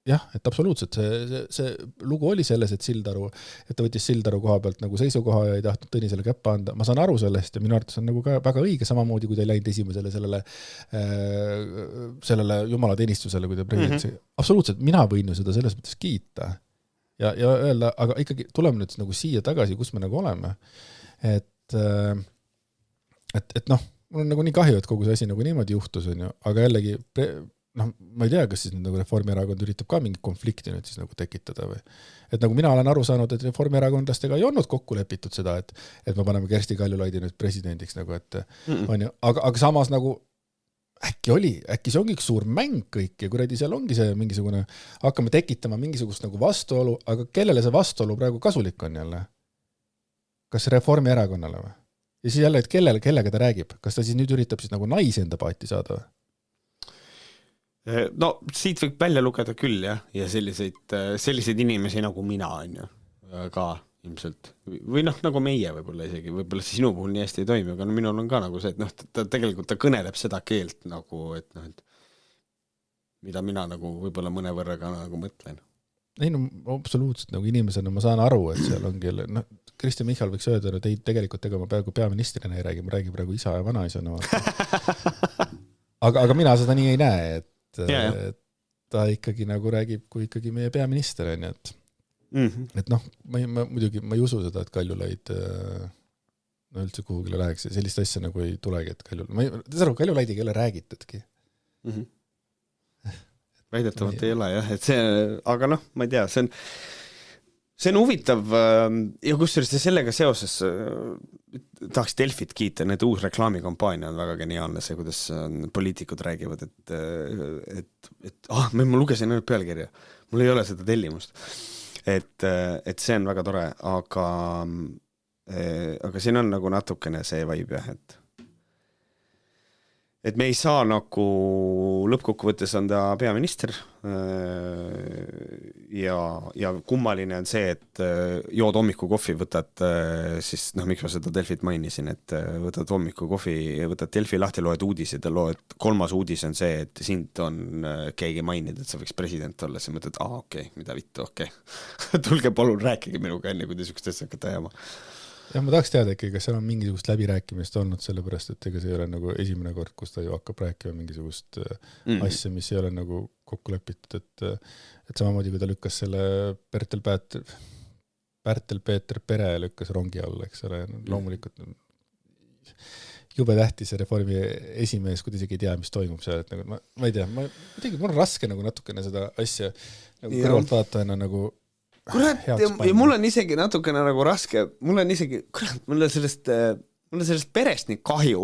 jah, et absoluutselt see lugu oli selles, et ta võttis Sildaru koha pealt nagu seisukoha ja ei tahtnud Tõnisele käppa anda. Ma saan aru sellest ja minu arvates on nagu ka väga õige, samamoodi kui ta ei läinud esimesele sellele jumalateenistusele, kui ta president Absoluutselt, mina võin ju seda selles mõttes kiita ja öelda, aga ikkagi tuleme nüüd nagu siia tagasi, kus me nagu oleme. Et noh, mul on nagu nii kahju, et kogu see asi nagu niimoodi juhtus, on ju, aga jällegi noh, ma ei tea, kas siis nüüd nagu Reformierakond üritab ka mingit konflikti nüüd siis nagu tekitada või. Et nagu mina olen aru saanud, et reformierakondlastega ei olnud kokku lepitud seda, et me paneme Kersti Kaljulaidi nüüd presidendiks nagu, et on ju, aga samas nagu äkki see ongi üks suur mäng kõik ja kuradi seal ongi see mingisugune, hakkame tekitama mingisugust nagu vastuolu, aga kellele see vastuolu praegu kasulik on jälle? Kas Reformierakonnale või? Ja siis jälle, et kellega ta räägib? Kas ta siis nüüd üritab siis nagu naisi enda paati saada või? No siit võib välja lugeda küll, jah, ja selliseid inimesi nagu mina on ju ka ilmselt, või noh, nagu meie võib-olla isegi, võib-olla sinu puhul nii hästi ei toimi, aga minul on ka nagu see, et noh, ta kõneleb seda keelt nagu, et noh, et mida mina nagu võib-olla mõne võrra ka nagu mõtlen. Ei no absoluutselt, nagu inimesena ma saan aru, et seal ongi, noh, Kristjan Michal võiks öelda, et ei tegelikult ega ma praegu peaministrina ei räägi, ma räägin praegu isa ja vanaisana. aga mina seda nii ei näe, et ta ikkagi nagu räägib, kui ikkagi meie peaminister on, et noh, muidugi ma ei usu seda, et Kaljulaid no üldse kuhugile läheks ja sellist asja nagu ei tulegi, et Kaljulaidiga ei ole räägitudki. Väidetavalt ei ole jah, et see, aga noh, ma ei tea, see on huvitav ja kusjuures sellega seoses tahaks Delfit kiita, need uus reklaamikampaania on väga geniaalne, see, kuidas poliitikud räägivad, et ma lugesin ainult pealkirja, mul ei ole seda tellimust, et see on väga tore, aga siin on nagu natukene see vibe jah, et me ei saa nagu lõppkokkuvõttes on ta peaminister ja kummaline on see, et jood hommikukohvi, võtad siis, noh, miks ma seda Delfit mainisin, et võtad hommikukohvi, võtad Delfi lahti, loed uudised ja loed, 3. uudis on see, et sind on keegi maininud, et sa võiks president olla, siis mõtled, okei, mida vittu, tulge palun, rääkige minuga enne, kui te sükest asja hakkate ajama. Jah, ma tahaks teada ikkagi, kas seal on mingisugust läbirääkimist olnud, sellepärast, et ega see ei ole nagu esimene kord, kus ta ju hakkab rääkima mingisugust asja, mis ei ole nagu kokku lepitud, et samamoodi, kui ta lükkas selle Pärtel-Peeter pere lükkas rongi alla, eks ole, loomulikult jube tähtis ja reformi esimees, kui ta isegi ei tea, mis toimub seal, et nagu, ma ei tea, mul on raske nagu natukene seda asja nagu kõrvalt vaatajana nagu kurat, ja mul on isegi natukene nagu raske, mul on sellest perest nii kahju,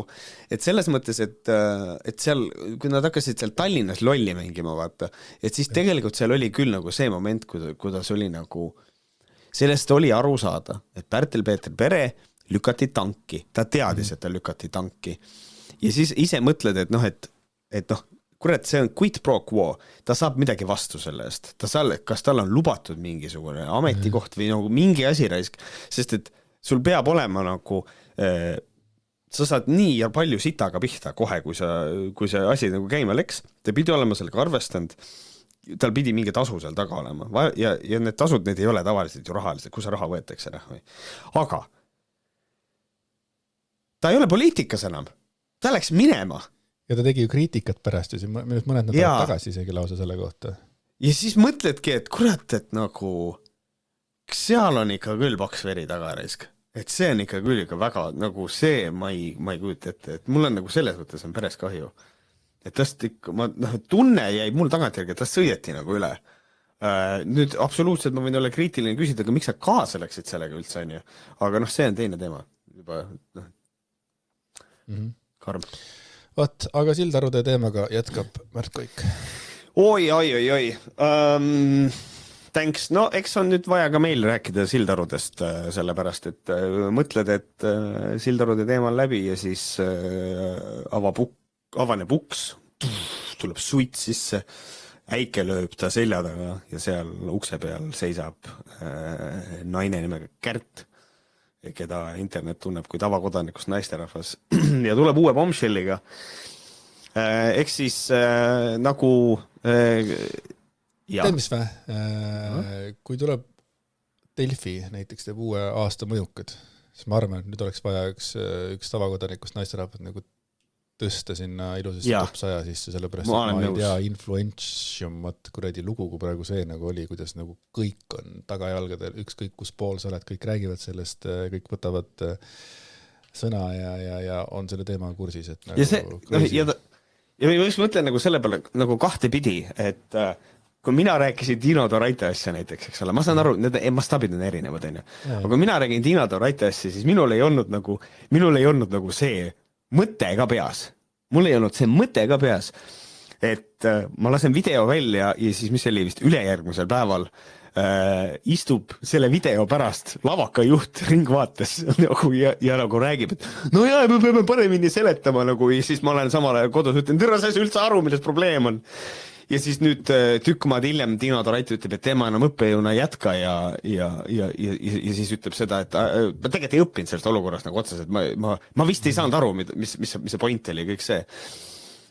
et selles mõttes, et seal, kui nad hakkasid seal Tallinnas lolli mängima, vaata, et siis tegelikult seal oli küll nagu see moment, kuidas oli nagu, sellest oli aru saada, et Pärtel-Peeter Pere lükati tanki, ta teadis, et ta lükati tanki. Ja siis ise mõtled, et kurat, see on quid pro quo, ta saab midagi vastu selle eest, kas tal on lubatud mingisugune ametikoht või nagu mingi asi raisk, sest et sul peab olema nagu sa saad nii ja palju sitaga pihta kohe, kui see asi nagu käima läks, ta pidi olema sellega arvestanud, tal pidi mingi tasu seal taga olema ja need tasud, need ei ole tavaliselt ju rahalised, kus see raha võetakse või. Aga ta ei ole poliitikas enam, ta läks minema. Ja ta tegi ju kriitikat pärast ja mõned nädalad tagasi isegi lausa selle kohta. Ja siis mõtledki, et kurat, et nagu seal on ikka küll paks veri taga raisk. Et see on ikka küll ikka väga, nagu see ma ei kujuta ette, et mul on nagu selles mõttes on peres kahju. Et tast ikka, tunne jäi mul tagantjärgi, et tast sõideti nagu üle. Nüüd absoluutselt ma võin olla kriitiline küsida, aga miks sa kaasa läksid sellega üldse, on ju? Aga see on teine teema. Juba, karm. Vaat, aga Sildarude teemaga jätkab Märt Koik. Oi. Thanks. No, eks on nüüd vaja ka meil rääkida Sildarudest, sellepärast, et mõtled, et Sildarude teema on läbi ja siis avaneb uks, tuleb suit sisse, äike lööb ta selja taga ja seal ukse peal seisab naine nimega Kärt, keda internet tunneb kui tavakodanikust naisterahvas ja tuleb uue bombshelliga. Eks siis nagu... Tead mis vä? Kui tuleb Delfi näiteks teeb uue aasta mõjukad, siis ma arvan, et nüüd oleks vaja üks tavakodanikust naisterahvat nagu tõsta sinna ilusasti top 100 sisse, sellepärast et ma ei tea influentsiumat kuradi lugu, kui praegu see nagu oli, kuidas nagu kõik on tagajalgadel, ükskõik kus pool sa oled, kõik räägivad sellest, kõik võtavad sõna ja on selle teema kursis. Et nagu ja ma just mõtlen nagu selle peale nagu kahte pidi, et kui mina rääkisin Dino Doraite asja näiteks, eks ole, ma saan aru, need mastaabid on erinevad, on ju. Aga kui mina räägin Dino Doraite asja, siis minul ei olnud nagu see mõte ka peas. Mul ei olnud see mõte ka peas, et ma lasen video välja ja siis mis oli vist ülejärgmisel päeval istub selle video pärast lavaka juht ringvaates nagu, ja nagu räägib, et no jaa, me peame paremini seletama nagu, ja siis ma olen samal ajal kodus, ütlen, tere, sa ei saa üldse aru, milles probleem on. Ja siis nüüd tükk maad hiljem Dino Doraite ütleb, et tema enam õppejõuna jätka ja siis ütleb seda, et ma tegelikult ei õppinud sellest olukorrast nagu otsas, et ma vist ei saanud aru, mis see point oli kõik see.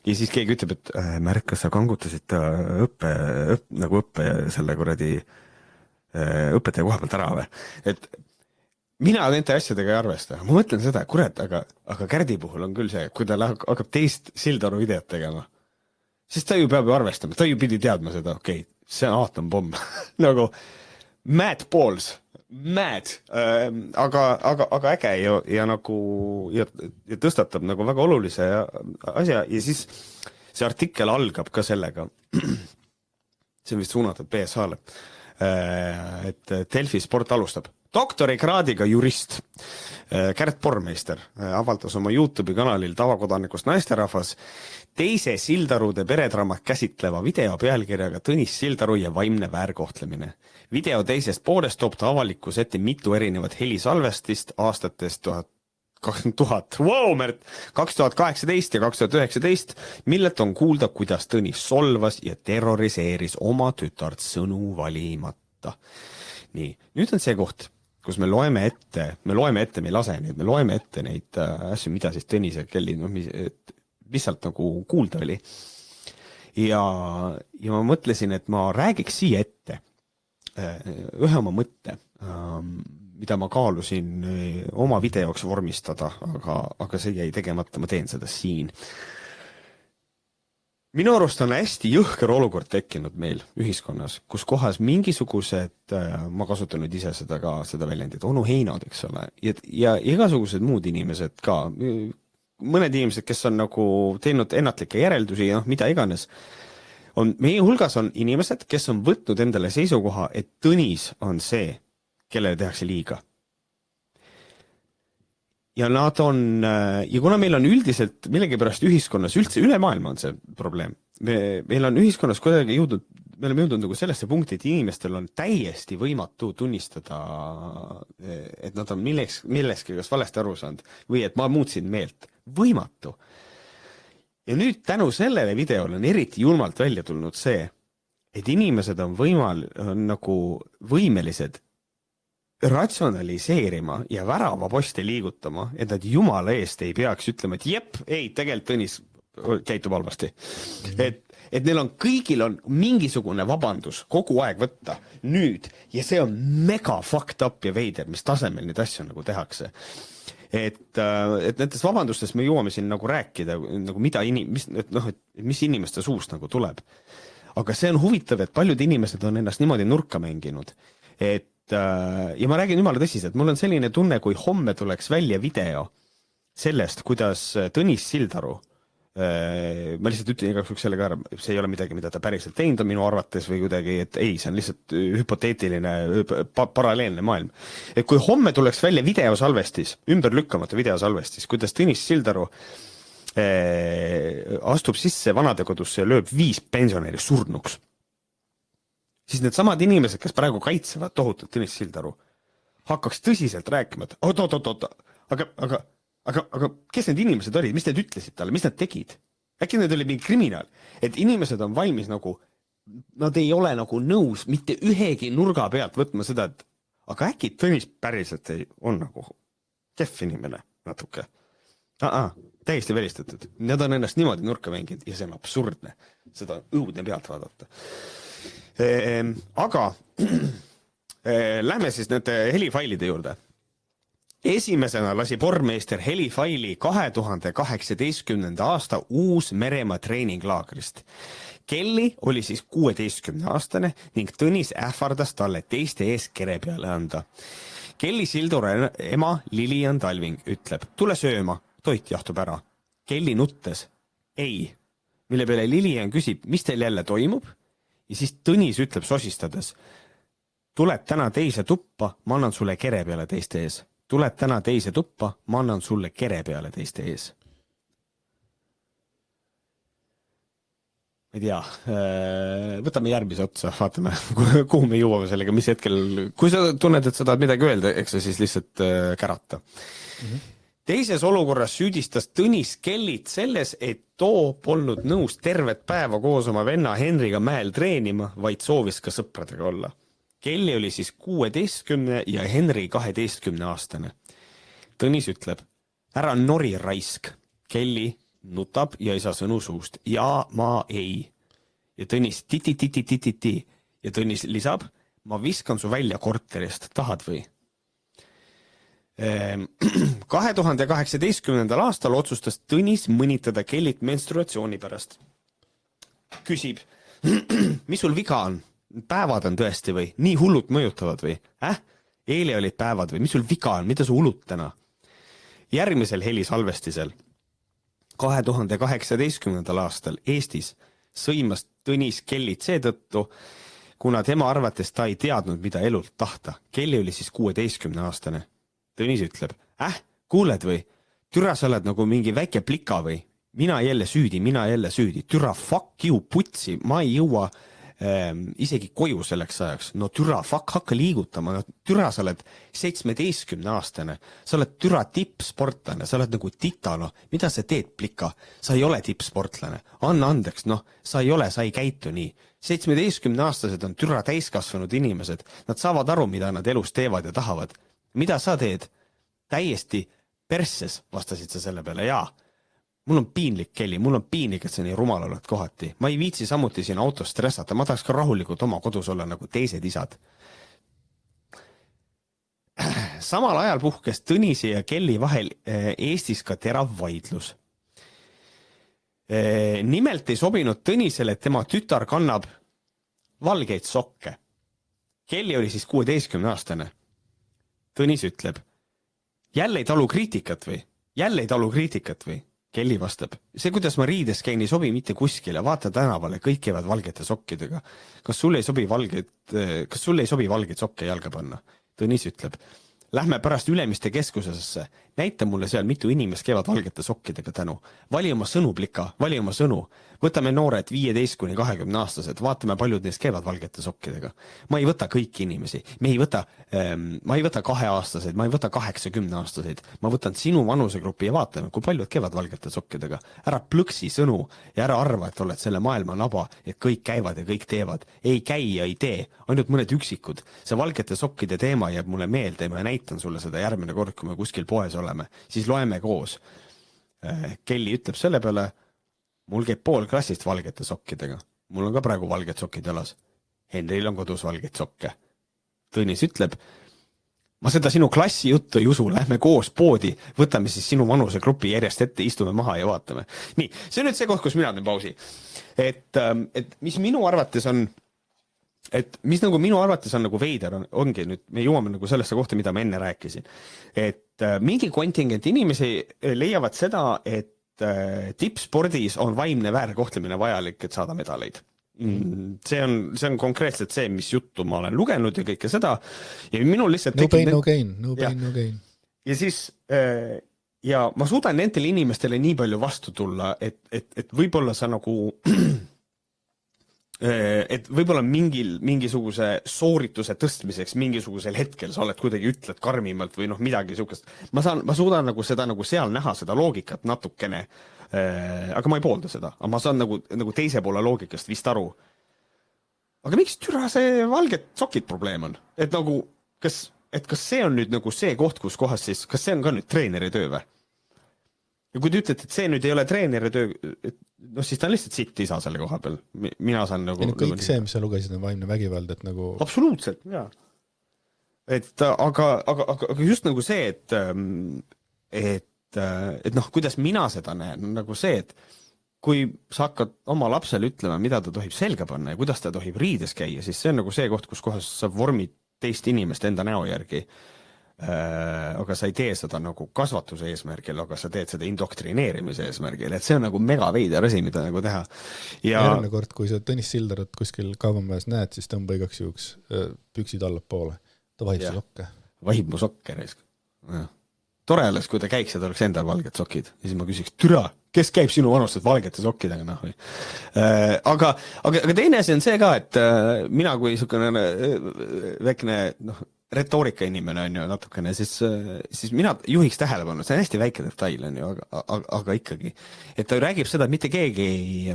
Ja siis keegi ütleb, et märkas, sa kangutasid õppe selle kuradi õpetaja koha pealt ära või. Et mina nende asjadega ei arvesta. Ma mõtlen seda, kurat, aga Kärdi puhul on küll see, kui ta hakkab teist Sildaru videot tegema, siis ta ju peab ju arvestama, ta ju pidi teadma seda, okei, see on aatompomm. Nagu mad balls, aga äge ja nagu ja tõstatab nagu väga olulise asja ja siis see artikkel algab ka sellega, see on vist suunatud BSH-le, et Delfi Sport alustab. Doktorikraadiga jurist Kärt Pormeister avaldas oma YouTube'i kanalil tavakodanikust naisterahvas teise Sildarude peredraamat käsitleva video pealkirjaga Tõnis Sildaru ja vaimne väärkohtlemine. Video teisest poolest toob ta avalikus ette mitu erinevat helisalvestist aastatest 2018 ja 2019, millelt on kuulda, kuidas Tõnis solvas ja terroriseeris oma tütart sõnu valimata. Nii, nüüd on see koht, kus me loeme ette, me ei lase neid, me loeme ette neid asju, mida siis Tõnis ja Kelly, mis sealt nagu kuulda oli. Ja ma mõtlesin, et ma räägiks siia ette ühe oma mõtte, mida ma kaalusin oma videoks vormistada, aga see jäi tegemata, ma teen seda siin. Minu arust on hästi jõhker olukord tekkinud meil ühiskonnas, kus kohas mingisugused, ma kasutan nüüd ise seda väljendit, onu heinad, eks ole, ja igasugused muud inimesed ka, mõned inimesed, kes on nagu teinud ennatlikke järeldusi ja mida iganes, on, meie hulgas on inimesed, kes on võtnud endale seisukoha, et Tõnis on see, kellele tehakse liiga. Ja nad on, ja kuna meil on üldiselt millegipärast ühiskonnas, üldse üle maailma on see probleem, meil on ühiskonnas kuidagi jõudnud, me oleme jõudnud nagu sellesse punkti, et inimestel on täiesti võimatu tunnistada, et nad on milleski kas valesti aru saanud või et ma muutsin meelt. Võimatu. Ja nüüd tänu sellele videole on eriti julmalt välja tulnud see, et inimesed on nagu võimelised ratsionaliseerima ja värava posti liigutama, et nad jumala eest ei peaks ütlema, et jep, ei, tegelikult Tõnis käitub halvasti. Et neil on kõigil on mingisugune vabandus kogu aeg võtta nüüd ja see on mega fucked up ja veider, mis tasemel neid asju nagu tehakse. Et nendes vabandustes me jõuame siin nagu rääkida, nagu mis inimeste suust nagu tuleb. Aga see on huvitav, et paljud inimesed on ennast niimoodi nurka mänginud, et ja ma räägin jumala tõsiselt, mul on selline tunne, kui homme tuleks välja video sellest, kuidas Tõnis Sildaru, ma lihtsalt ütlen igaks selle ka ära, see ei ole midagi, mida ta päriselt teinud on minu arvates või kuidagi, et ei, see on lihtsalt hüpoteetiline paralleelne maailm. Et kui homme tuleks välja videosalvestis, ümberlükkamata videosalvestis, kuidas Tõnis Sildaru astub sisse vanadekodusse ja lööb 5 pensionäri surnuks, siis need samad inimesed, kes praegu kaitsevad tohutult Tõnis Sildaru, hakkaks tõsiselt rääkima, et aga kes need inimesed olid, mis need ütlesid talle, mis nad tegid? Äkki need oli mingi kriminaal, et inimesed on valmis nagu, nad ei ole nagu nõus mitte ühegi nurga pealt võtma seda, et aga äkki Tõnis päriselt on nagu kehv inimene natuke. Täiesti välistatud. Nad on ennast niimoodi nurka mänginud ja see on absurdne. Seda õudne pealt vaadata. Aga lähme siis nende helifailide juurde. Esimesena lasi pormeister helifaili 2018. aasta Uus-Meremaa treeninglaagrist. Kelly oli siis 16-aastane ning Tõnis ähvardas talle teiste ees kere peale anda. Kelly Sildaru ema Lilian Talving ütleb, tule sööma, toit jahtub ära. Kelly nuttes, ei, mille peale Lilian küsib, mis teil jälle toimub? Ja siis Tõnis ütleb sosistades, tuled täna teise tuppa, ma annan sulle kere peale teiste ees. Tuled täna teise tuppa, ma annan sulle kere peale teiste ees. Ei tea, võtame järgmise otsa, vaatame, kuhu me jõuame sellega, mis hetkel, kui sa tunned, et sa tahad midagi öelda, eks sa siis lihtsalt kärata. Teises olukorras süüdistas Tõnis Kellyt selles, et too polnud nõus tervet päeva koos oma venna Henriga mäel treenima, vaid soovis ka sõpradega olla. Kelly oli siis 16 ja Henry 12-aastane. Tõnis ütleb, ära nori raisk. Kelly nutab ja ei saa sõnu suust. Ja ma ei. Ja Tõnis titi. Ja Tõnis lisab, ma viskan su välja korterist, tahad või? 2018. aastal otsustas Tõnis mõnitada Kellyt menstruatsiooni pärast. Küsib, mis sul viga on? Päevad on tõesti või? Nii hullut mõjutavad või? Eile olid päevad või? Mis sul viga on? Mida su hulut täna? Järgmisel helisalvestisel 2018. aastal Eestis sõimas Tõnis Kellyt seetõttu, kuna tema arvates ta ei teadnud, mida elult tahta. Kelly oli siis 16-aastane. Tõnis ütleb, kuuled või? Türa, sa oled nagu mingi väike plika või? Mina jälle süüdi. Türa, fuck you, putsi, ma ei jõua isegi koju selleks ajaks. No türa, fuck, hakka liigutama. No, türa, sa oled 17-aastane. Sa oled türa tippsportlane, sa oled nagu titano. Mida sa teed, plika? Sa ei ole tippsportlane. Anna andeks, sa ei käitu nii. 17-aastased on türa täiskasvanud inimesed. Nad saavad aru, mida nad elus teevad ja tahavad. Mida sa teed? Täiesti persses, vastasid sa selle peale. Jaa, mul on piinlik, Kelly, mul on piinlik, et sa nii rumal oled kohati. Ma ei viitsi samuti siin autos stressata, ma tahaks ka rahulikult oma kodus olla nagu teised isad. Samal ajal puhkes Tõnise ja Kelly vahel Eestis ka terav vaidlus. Nimelt ei sobinud Tõnisele, et tema tütar kannab valgeid sokke. Kelly oli siis 16-aastane. Tõnis ütleb, jälle ei talu kriitikat või? Kelly vastab, see, kuidas ma riides käin, ei sobi mitte kuskile, vaata tänavale, kõik käivad valgete sokkidega. Kas sulle ei sobi valgeid sokke jalga panna? Tõnis ütleb, lähme pärast Ülemiste keskusesse, näita mulle seal, mitu inimest käivad valgete sokkidega tänu. Vali oma sõnu, Plika, vali oma sõnu. Võtame noored 15–20 aastased, vaatame paljud neist käivad valgete sokkidega. Ma ei võta kõiki inimesi, ma ei võta 2-aastaseid, ma ei võta 80-aastaseid, ma võtan sinu vanusegrupi ja vaatame, kui paljud käivad valgete sokkidega. Ära plõksi sõnu ja ära arva, et oled selle maailma naba, et kõik käivad ja kõik teevad. Ei käi ja ei tee, ainult mõned üksikud. See valgete sokkide teema jääb mulle meelde ja ma näitan sulle seda järgmine kord, kui me kuskil poes oleme. Siis loeme koos. Kelly ütleb selle peale, mul käib pool klassist valgete sokkidega. Mul on ka praegu valged sokid jalas. Henril on kodus valgeid sokke. Tõnis ütleb, ma seda sinu klassi juttu ei usu, lähme koos poodi, võtame siis sinu vanuse grupi järjest ette, istume maha ja vaatame. Nii, see on nüüd see koht, kus mina teen pausi. Et mis minu arvates on nagu veider ongi nüüd, me jõuame nagu sellesse kohta, mida ma enne rääkisin. Et mingi kontingent inimesi leiavad seda, et tippspordis on vaimne väärkohtlemine vajalik, et saada medaleid. See on konkreetselt see, mis juttu ma olen lugenud ja kõike seda. Ja minul lihtsalt no pain, no gain, no pain, no gain. Ja siis ja ma suudan nendele inimestele nii palju vastu tulla, et võib-olla sa nagu et võib-olla mingisuguse soorituse tõstmiseks mingisugusel hetkel sa oled kuidagi ütled karmimalt või midagi sukest. Ma suudan nagu seda nagu seal näha, seda loogikat natukene, aga ma ei poolda seda, aga ma saan nagu teise poole loogikast vist aru. Aga miks türa see valged sokid probleem on? Et kas see on nüüd nagu see koht, kus kohas siis, kas see on ka nüüd treeneri töö või? Ja kui te ütlete, et see nüüd ei ole treeneri töö, siis ta on lihtsalt sitt isa selle koha peal. Mina saan nagu... Ja kõik see, mis sa lugesid, on vaimne vägivald, et nagu... Absoluutselt, jaa. Aga just nagu see, et kuidas mina seda näen, nagu see, et kui sa hakkad oma lapsele ütlema, mida ta tohib selga panna ja kuidas ta tohib riides käia, siis see on nagu see koht, kus kohas sa vormid teist inimest enda näo järgi. Aga sa ei tee seda nagu kasvatuse eesmärgil, aga sa teed seda indoktrineerimise eesmärgil, et see on nagu mega veider asi, mida nagu teha. Ja järgmine kord, kui sa Tõnis Sildarat kuskil kaubamajas näed, siis tõmba igaks juhuks püksid allapoole. Ta vahib su sokke. Vahib mu sokke. Tore alles, kui ta käiks ja ta oleks endal valged sokid. Ja siis ma küsiks, türa, kes käib sinu vanustes valgete sokkidega? Aga teine asi on see ka, et mina kui niisugune väikene retoorika inimene on ju natukene, siis mina juhiks tähelepanu, see on hästi väike detail on ju, aga ikkagi. Et ta räägib seda, et mitte keegi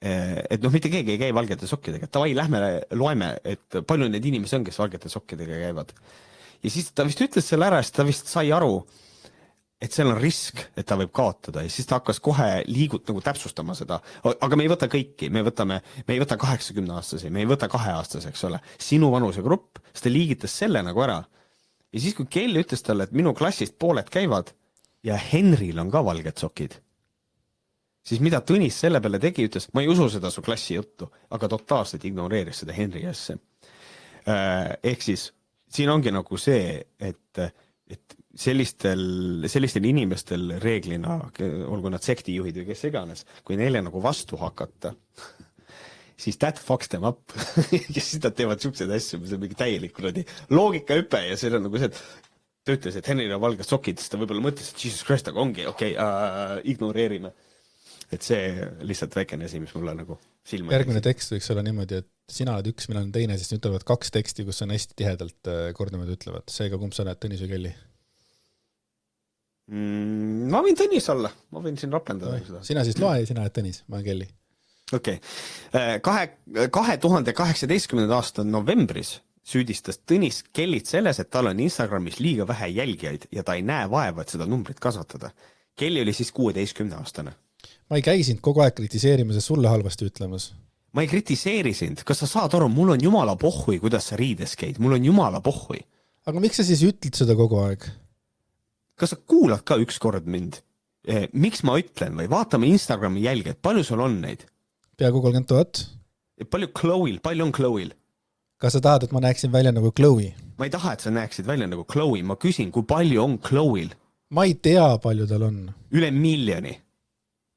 ei käi valgete sokkidega. Tavai, lähme loeme, et palju need inimesi on, kes valgete sokkidega käivad. Ja siis ta vist ütles selle ära, sest ta vist sai aru, et seal on risk, et ta võib kaotada ja siis ta hakkas kohe nagu täpsustama seda. Aga me ei võta kõiki, me ei võta 80-aastasi, me ei võta 2-aastasi, eks ole. Sinu vanuse grupp, siis ta liigitas selle nagu ära. Ja siis, kui Kelly ütles talle, et minu klassist pooled käivad ja Henril on ka valged sokid, siis mida Tõnis selle peale tegi, ütles, ma ei usu seda su klassi juttu, aga totaalselt ignoreeris seda Henri asja. Ehk siis, siin ongi nagu see, et sellistel inimestel reeglina, olgu nad sektijuhid või kes iganes, kui neile nagu vastu hakata, siis that fucks them up. Ja siis nad teevad siukseid asju, mis on mingi täielik loogika hüpe ja see on nagu see, et ta ütles, et Henril on valged sokid, siis ta võib-olla mõtles, et Jesus Christ, aga ongi, ignoreerime. Et see lihtsalt väikene asi, mis mulle nagu silma... Järgmine tekst võiks olla niimoodi, et sina oled üks, mina olen teine, siis nüüd tulevad 2 teksti, kus on hästi tihedalt kordamööda ütlevad. Seega, kumb sa näed, Tõnis või Kelly? Ma võin Tõnis olla, ma võin siin rapendada. Sina siis loe ja sina oled Tõnis, ma olen Kelly. Okei. 2018. aasta novembris süüdistas Tõnis Kellit selles, et tal on Instagramis liiga vähe jälgijaid ja ta ei näe vaeva, et seda numbrit kasvatada. Kelly oli siis 16-aastane. Ma ei käi sind kogu aeg kritiseerimise sulle halvasti ütlemas. Ma ei kritiseeri sind. Kas sa saad aru, mul on jumala pohhui, kuidas sa riides käid. Mul on jumala pohhui. Aga miks sa siis ütled seda kogu aeg? Kas sa kuulad ka ükskord mind? Miks ma ütlen või? Vaatame Instagrami jälged. Palju sul on neid? Peaaegu 30 000. Palju on Chloe'l? Kas sa tahad, et ma näeksin välja nagu Chloe? Ma ei taha, et sa näeksid välja nagu Chloe. Ma küsin, kui palju on Chloe'l? Ma ei tea, palju tal on. Üle 1 miljoni.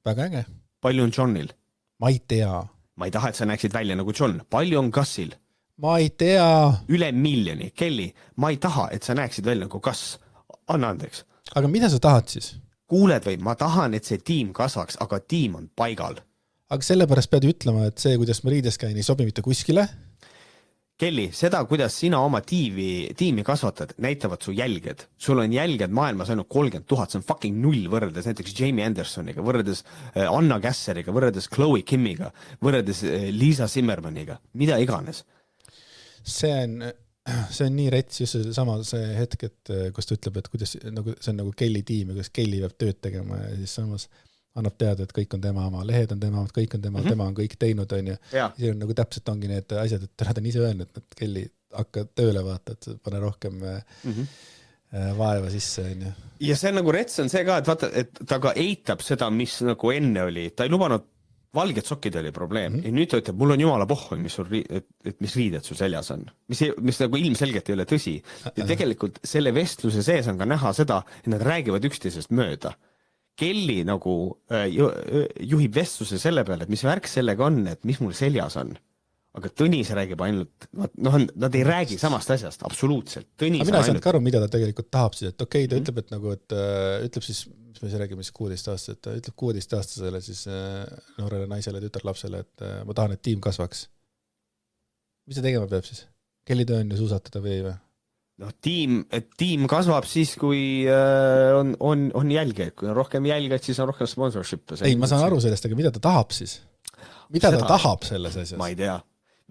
väga äge. palju on Johnil? Ma ei tea. Ma ei taha, et sa näeksid välja nagu John. Palju on Gusil? Ma ei tea. Üle 1 miljoni. Kelly, ma ei taha, et sa näeksid välja nagu Gus. Anna andeks. Aga mida sa tahad siis? Kuuled või? Ma tahan, et see tiim kasvaks, aga tiim on paigal. Aga sellepärast pead ütlema, et see, kuidas ma riides käin, ei sobi mitte kuskile. Kelly, seda, kuidas sina oma tiimi kasvatad, näitavad su jälged. Sul on jälged maailmas ainult 30 000, see on fucking 0 võrreldes näiteks Jamie Andersoniga, võrreldes Anna Gasseriga, võrreldes Chloe Kimmiga, võrreldes Liisa Zimmermaniga, mida iganes. See on nii rets just see hetk, et kus ta ütleb, et kuidas, nagu, see on nagu Kelly tiim ja kuidas Kelly peab tööd tegema ja siis samas annab teada, et kõik on tema oma, lehed on tema, kõik on tema, tema on kõik teinud, on ju. See on nagu täpselt ongi need asjad, et nad on ise öelnud, et Kelly hakka tööle vaata, et pane rohkem vaeva sisse, on ju. Ja see on nagu rets on see ka, et vaata, et ta ka eitab seda, mis nagu enne oli. Ta ei lubanud, valged sokid oli probleem. Ja nüüd ta ütleb, mul on jumala pohhu, mis riided sul seljas on. Mis nagu ilmselgelt ei ole tõsi. Ja tegelikult selle vestluse sees on ka näha seda, et nad räägivad üksteisest mööda. Kelly nagu juhib vestluse selle peale, et mis värk sellega on, et mis mul seljas on. Aga Tõnis räägib ainult, nad ei räägi samast asjast, absoluutselt. Aga mina ei saanud ka aru, mida ta tegelikult tahab siis, et okei, ta ütleb, et nagu, et ütleb siis, mis me räägime siis 16 aastasele, et ta ütleb 16 aastasele siis noorele naisele, tütarlapsele, et ma tahan, et tiim kasvaks. Mis ta tegema peab siis? Kelly töö on ju suusatada või või? No, tiim kasvab siis, kui on jälged. Kui on rohkem jälged, siis on rohkem sponsorship. Ei, ma saan aru sellest, aga mida ta tahab siis? Mida ta tahab selles asjas? Ma ei tea.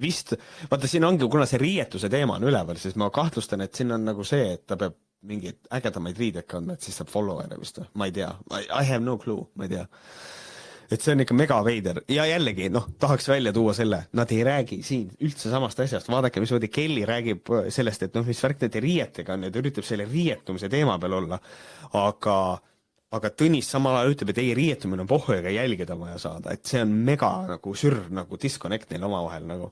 Vist, vaata siin ongi, kuna see riietuse teema on üleval, siis ma kahtlustan, et siin on nagu see, et ta peab mingeid ägedamaid riided kandma, et siis saab follower'e vist. Ma ei tea. I have no clue. Ma ei tea. Et see on ikka mega veider. Ja jällegi, tahaks välja tuua selle. Nad ei räägi siin üldse samast asjast. Vaadake, mis Kelly räägib sellest, et mis värk nende riietega on, et üritab selle riietumise teema peal olla. Aga Tõnis samal ajal ütleb, et ei riietumine on pohhu ega jälgida vaja saada. Et see on mega nagu sürr, nagu disconnect neil omavahel nagu.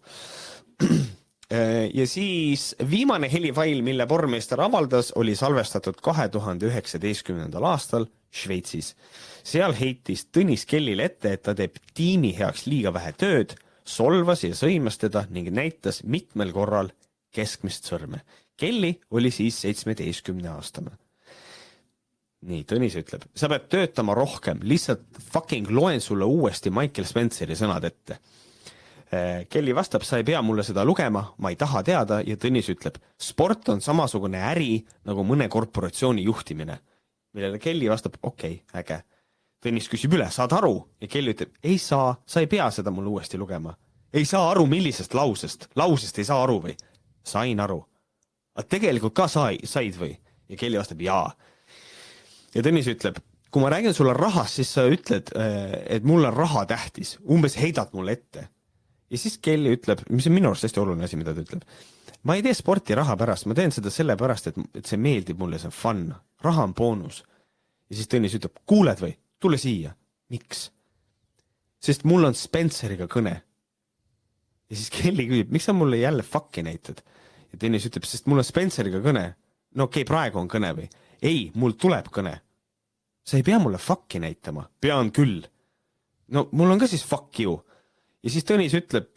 Ja siis viimane helifail, mille pormeister avaldas, oli salvestatud 2019. aastal Šveitsis. Seal heitis Tõnis Kellile ette, et ta teeb tiimi heaks liiga vähe tööd, solvas ja sõimas teda ning näitas mitmel korral keskmist sõrme. Kelly oli siis 17-aastane. Nii, Tõnis ütleb, sa pead töötama rohkem, lihtsalt fucking loen sulle uuesti Michael Spenceri sõnad ette. Kelly vastab, sa ei pea mulle seda lugema, ma ei taha teada ja Tõnis ütleb, sport on samasugune äri nagu mõne korporatsiooni juhtimine. Millele Kelly vastab, okei, äge. Tõnis küsib üle, saad aru? Ja Kelly ütleb, ei saa, sa ei pea seda mulle uuesti lugema. Ei saa aru, millisest lausest ei saa aru või? Sain aru. Aga tegelikult ka said või? Ja Kelly vastab, jaa. Ja Tõnis ütleb, kui ma räägin sulle rahast, siis sa ütled, et mul on raha tähtis. Umbes heidad mulle ette. Ja siis Kelly ütleb, mis on minu arust hästi oluline asi, mida ta ütleb. Ma ei tee sporti raha pärast, ma teen seda selle pärast, et see meeldib mulle, see on fun. Raha on boonus. Ja siis Tõnis ütleb, kuuled või? Tule siia. Miks? Sest mul on Spenceriga kõne. Ja siis Kelly küsib, miks sa mulle jälle fucki näitad? Ja Tõnis ütleb, sest mul on Spenceriga kõne. No okei, praegu on kõne või? Ei, mul tuleb kõne. Sa ei pea mulle fucki näitama. Pean küll. No mul on ka siis fuck you. Ja siis Tõnis ütleb,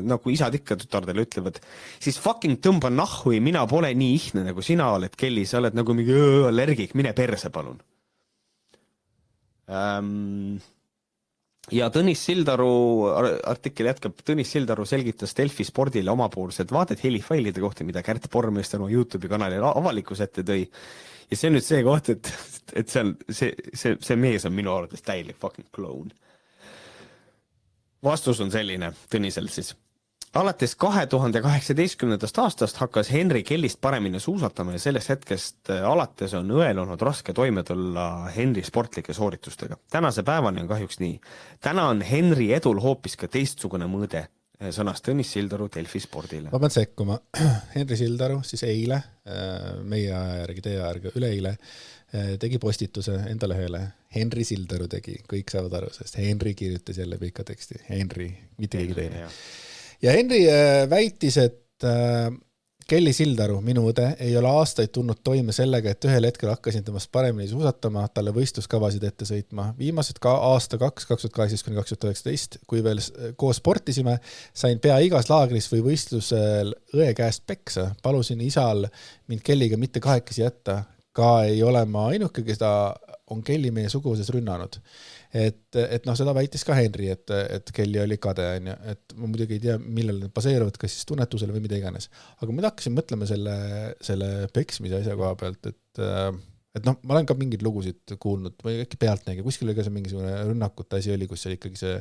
nagu isad ikka tütardele ütlevad, siis fucking tõmba nahhui, mina pole nii ihne nagu sina oled, Kelly, sa oled nagu mingi allergik, mine perse palun. Ja Tõnis Sildaru artikkel jätkab, Tõnis Sildaru selgitas Delfi spordile omapoolsed vaated helifailide kohta, mida Kärt Pormeister oma YouTube'i kanalil avalikus ette tõi. Ja see on nüüd see koht, et see mees on minu arvates täielik fucking clown. Vastus on selline Tõnisel siis. Alates 2018. aastast hakkas Henry Kellist paremini suusatama ja sellest hetkest alates on õel olnud raske toime tulla Henry sportlike sooritustega. Tänase päevani on kahjuks nii. Täna on Henry edul hoopis ka teistsugune mõõde, sõnas Tõnis Sildaru Delfi spordile. Ma pean sekkuma. Henry Sildaru siis eile, meie järgi, teie järgi üleeile, tegi postituse enda lehele. Henry Sildaru tegi, kõik saavad aru, sest Henry kirjutas jälle pika teksti. Henry, mitte keegi teine. Ja Henry väitis, et Kelly Sildaru, minu õde, ei ole aastaid tulnud toime sellega, et ühel hetkel hakkasin temast paremini suusatama, talle võistluskavasid ette sõitma. Viimased ka aasta 2018-2019, kui veel koos sportisime, sain pea igas laagris või võistlusel õe käest peksa. Palusin isal mind Kelliga mitte kahekesi jätta. Ka ei ole ma ainuke, keda on Kelly meie suguses rünnanud. Et seda väitis ka Henry, et Kelly oli kade, et ma muidugi ei tea, millal need baseeruvad, kas siis tunnetusele või mida iganes. Aga ma hakkasin mõtlema selle peksmise asja koha pealt, et ma olen ka mingeid lugusid kuulnud, või äkki pealtnägi, kuskil oli ka see mingisugune rünnakute asi oli, kus oli ikkagi see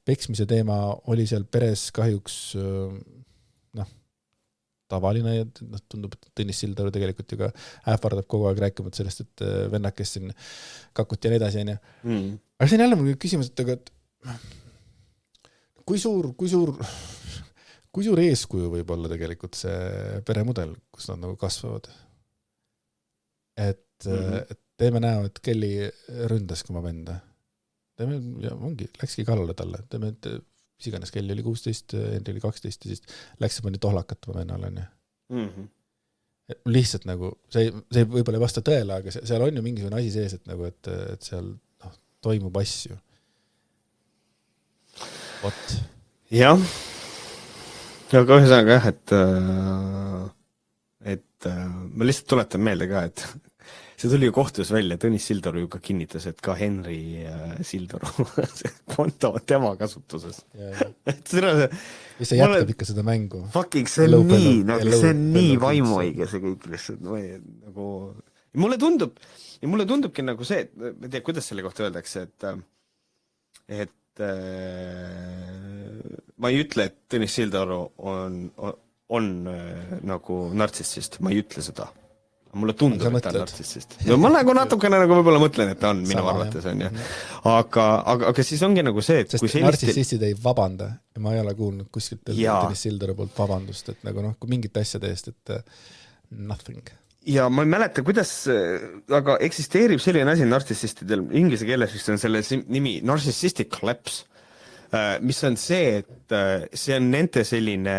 peksmise teema oli seal peres kahjuks tavaline ja tundub, et Tõnis Sildaru tegelikult ju ka ähvardab kogu aeg rääkimata sellest, et vennakest siin kakuti ja nii edasi. Aga see on jälle mul küsimus, et kui suur eeskuju võib olla tegelikult see peremudel, kus nad nagu kasvavad. Et teeme näo, et Kelly ründas oma venda. Läkski kallale talle. Teeme, et isiganes Kelly oli 16, Henry oli 12 ja siis läks see pani tohlakat oma vennale. Lihtsalt nagu, see võib-olla ei vasta tõele, aga seal on ju mingisugune asi sees, et seal toimub asju. Vot. Jah. Aga ühesõnaga jah, et ma lihtsalt tuletan meelde ka, et see tuli ju kohtus välja, Tõnis Sildaru ju ka kinnitas, et ka Henry Sildaru konto on tema kasutuses. See jätkab ikka seda mängu. Fucking see on nii vaimuõige see kõik lihtsalt. Mulle tundubki nagu see, et ma ei tea, kuidas selle kohta öeldakse, et ma ei ütle, et Tõnis Sildaru on nagu nartsissist, ma ei ütle seda. Mulle tundub, et ta on nartsissist. Ma nagu natukene nagu võib-olla mõtlen, et ta on minu arvates on. Aga siis ongi nagu see, et sest nartsissistid ei vabanda ja ma ei ole kuulnud kuskilt Tõnis Sildaru poolt vabandust, et nagu kui mingit asjade eest, et nothing. Ja ma ei mäleta, kuidas, aga eksisteerib selline asi nartsissistidel, inglise keeles vist on selle nimi narcissistic collapse, mis on see, et see on nende selline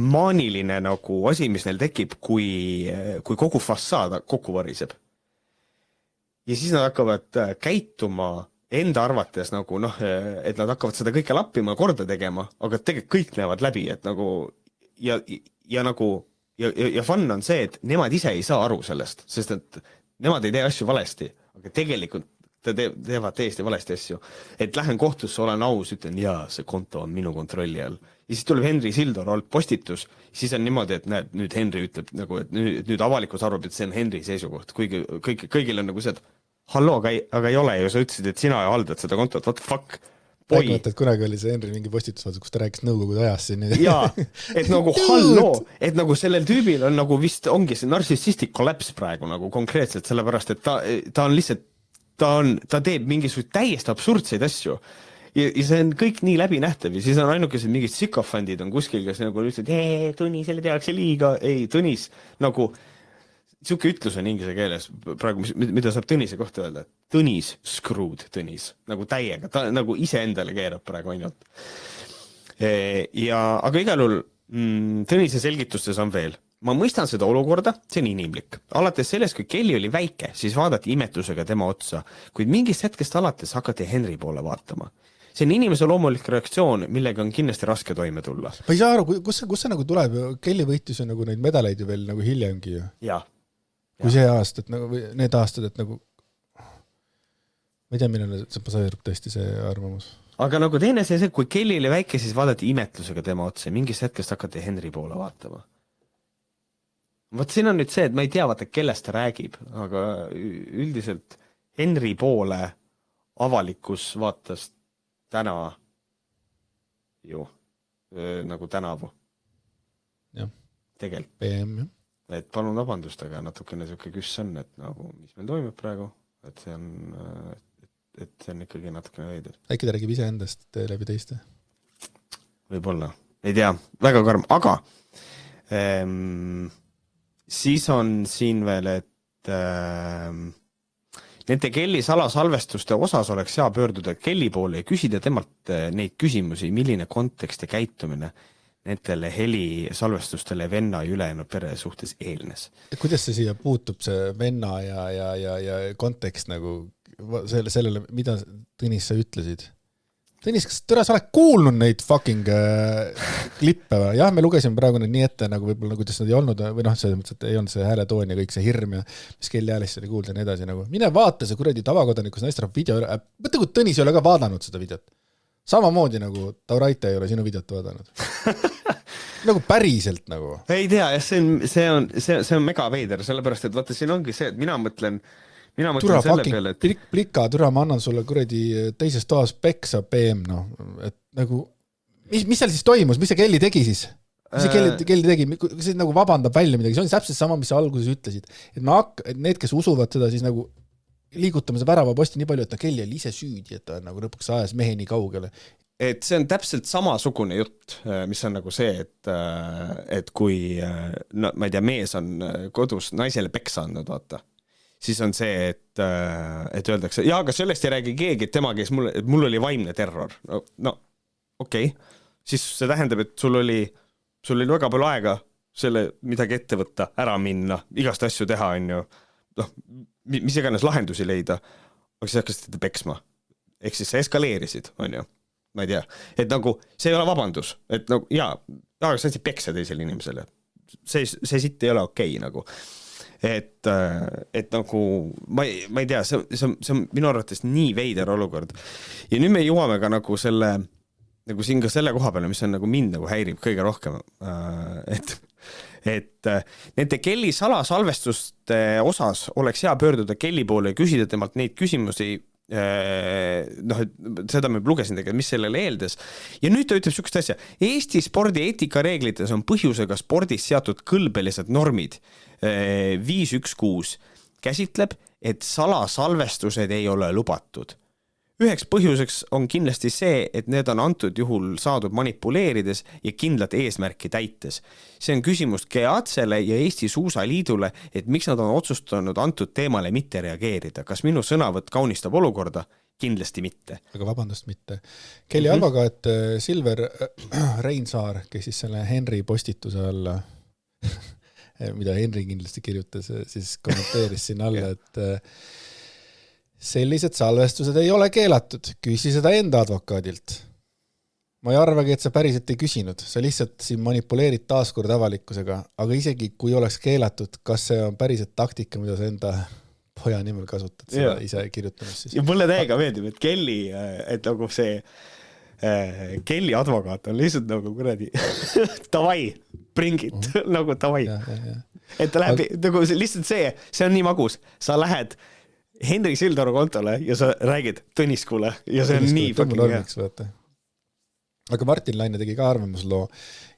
maaniline nagu asi, mis neil tekib, kui kogu fassaad kokku variseb. Ja siis nad hakkavad käituma enda arvates nagu et nad hakkavad seda kõike lappima ja korda tegema, aga tegelikult kõik näevad läbi, et nagu ja fun on see, et nemad ise ei saa aru sellest, sest et nemad ei tee asju valesti, aga tegelikult teevad täiesti valesti asju. Et lähen kohtusse, olen aus, ütlen, see konto on minu kontrolli all. Ja siis tuleb Henry Sildaru alt postitus, siis on niimoodi, et näed, nüüd Henry ütleb, nagu, et nüüd avalikus arvab, et see on Henry seisukoht. Kuigi kõigil on nagu see, et halloo, aga ei ole ju, sa ütlesid, et sina haldad seda kontot, what the fuck? Räägimata, et kunagi oli see Henry mingi postitus, kus ta rääkis nõukogude ajast siin. Jaa, et nagu halloo, et nagu sellel tüübil on nagu vist ongi see narcissistic collapse praegu nagu konkreetselt, sellepärast, et ta on lihtsalt ta teeb mingisugused täiesti absurdseid asju ja see on kõik nii läbinähtav ja siis on ainukesed mingid sikofandid on kuskil, kes nagu ütlesid, Tõnisele tehakse liiga, Tõnis nagu, siuke ütlus on inglise keeles praegu, mida saab Tõnise kohta öelda, Tõnis screwed Tõnis, nagu täiega, ta nagu iseendale keerab praegu ainult. Aga igal juhul Tõnise selgitustes on veel. Ma mõistan seda olukorda, see on inimlik. Alates sellest, kui Kelly oli väike, siis vaadati imetlusega tema otsa, kuid mingist hetkest alates hakati Henry poole vaatama. See on inimese loomulik reaktsioon, millega on kindlasti raske toime tulla. Ma ei saa aru, kus see nagu tuleb, Kelly võitis ju nagu neid medaleid ju veel nagu hiljemgi ju. Ja. Kui see aasta, et nagu, või need aastad, et nagu ma ei tea, millele see baseerub tõesti see arvamus. Aga nagu teine see, kui Kelly oli väike, siis vaadati imetlusega tema otsa, mingist hetkest hakati Henry poole vaatama. Vot siin on nüüd see, et ma ei tea, vaata, kellest ta räägib, aga üldiselt Henry poole avalikkus vaatas täna ju nagu tänavu. Jah. Tegelikult. PM, jah. Et palun vabandust, aga natukene siuke küss on, et nagu, mis meil toimub praegu, et see on ikkagi natukene veider. Äkki ta räägib ise endast läbi teiste? Võib-olla. Ei tea, väga karm, aga siis on siin veel, et nende Kelly salasalvestuste osas oleks hea pöörduda Kelly poole ja küsida temalt neid küsimusi, milline kontekst ja käitumine nendele helisalvestustele venna ja ülejäänud pere suhtes eelnes. Kuidas see siia puutub, see venna ja kontekst nagu sellele, mida Tõnis sa ütlesid? Tõnis, kas tõra, sa oled kuulnud neid fucking klippe või? Jah, me lugesime praegu need nii ette, nagu võib-olla kuidas nad ei olnud, või noh, selles mõttes, et ei olnud see hääletoon ja kõik see hirm ja mis Kelly Alice oli kuulda ja nii edasi. Nagu. Mine vaata see kuradi tavakodanikus naisterahv video üle. Mõtle, kui Tõnis ei ole ka vaadanud seda videot. Samamoodi nagu Tauraite ei ole sinu videot vaadanud. Nagu päriselt nagu. Ei tea, see on mega veider, sellepärast, et vaata, siin ongi see, et mina mõtlen Türa selle peale, et... Plika, türa, ma annan sulle kuradi teises toas peksa PM, no. Et nagu, mis seal siis toimus? Mis see Kelly tegi siis? Mis see Kelly tegi? See nagu vabandab välja midagi. See on täpselt sama, mis sa alguses ütlesid. Et need, kes usuvad seda, siis nagu liigutame see värava posti nii palju, et Kelly oli ise süüdi, et ta nagu lõpuks ajas mehe nii kaugele. Et see on täpselt samasugune jutt, mis on nagu see, et kui, no, ma ei tea, mees on kodus naisele peksa andnud, vaata. Siis on see, et öeldakse, jaa, aga sellest ei räägi keegi, et tema käis mulle, et mul oli vaimne terror. No okei. Siis see tähendab, et sul oli väga palju aega selle midagi ette võtta, ära minna, igast asju teha, on ju. No, mis iganes lahendusi leida, aga siis hakkasid teda peksma. Ehk siis sa eskaleerisid, on ju. Ma ei tea. Et nagu, see ei ole vabandus. Et nagu, jaa, aga sa andsid peksa teisele inimesele. See siit ei ole okei, nagu. Et nagu, ma ei tea, see on minu arvates nii veider olukord. Ja nüüd me jõuame ka nagu selle, nagu siin ka selle koha peale, mis on nagu mind nagu häirib kõige rohkem. Et nende Kelly salasalvestuste osas oleks hea pöörduda Kelly poole ja küsida temalt neid küsimusi, noh, seda me lugesin tegelikult, mis sellele eeldes. Ja nüüd ta ütleb sükest asja. Eesti spordieetika reeglites on põhjusega spordis seatud kõlbelised normid 516 käsitleb, et salasalvestused ei ole lubatud. Üheks põhjuseks on kindlasti see, et need on antud juhul saadud manipuleerides ja kindlat eesmärki täites. See on küsimus GEATSele ja Eesti Suusaliidule, et miks nad on otsustanud antud teemale mitte reageerida. Kas minu sõnavõtt kaunistab olukorda? Kindlasti mitte. Aga vabandust mitte. Kelly advokaat Silver Reinsaar, kes siis selle Henry postituse alla, mida Henry kindlasti kirjutas, siis kommenteeris siin alla, et sellised salvestused ei ole keelatud. Küsi seda enda advokaadilt. Ma ei arvagi, et sa päriselt ei küsinud. Sa lihtsalt siin manipuleerid taaskord avalikkusega, aga isegi kui oleks keelatud, kas see on päriselt taktika, mida sa enda poja nimel kasutad, seda ise kirjutamist siis. Ja mulle täiega meeldib, et Kelly, et nagu see Kelly advokaat on lihtsalt nagu kuradi tavai, bring it, nagu tavai. Et ta läheb, nagu lihtsalt see on nii magus. Sa lähed Henry Sildaru kontole ja sa räägid Tõniskule ja see on nii fucking hea. Aga Martin Laine tegi ka arvamusloo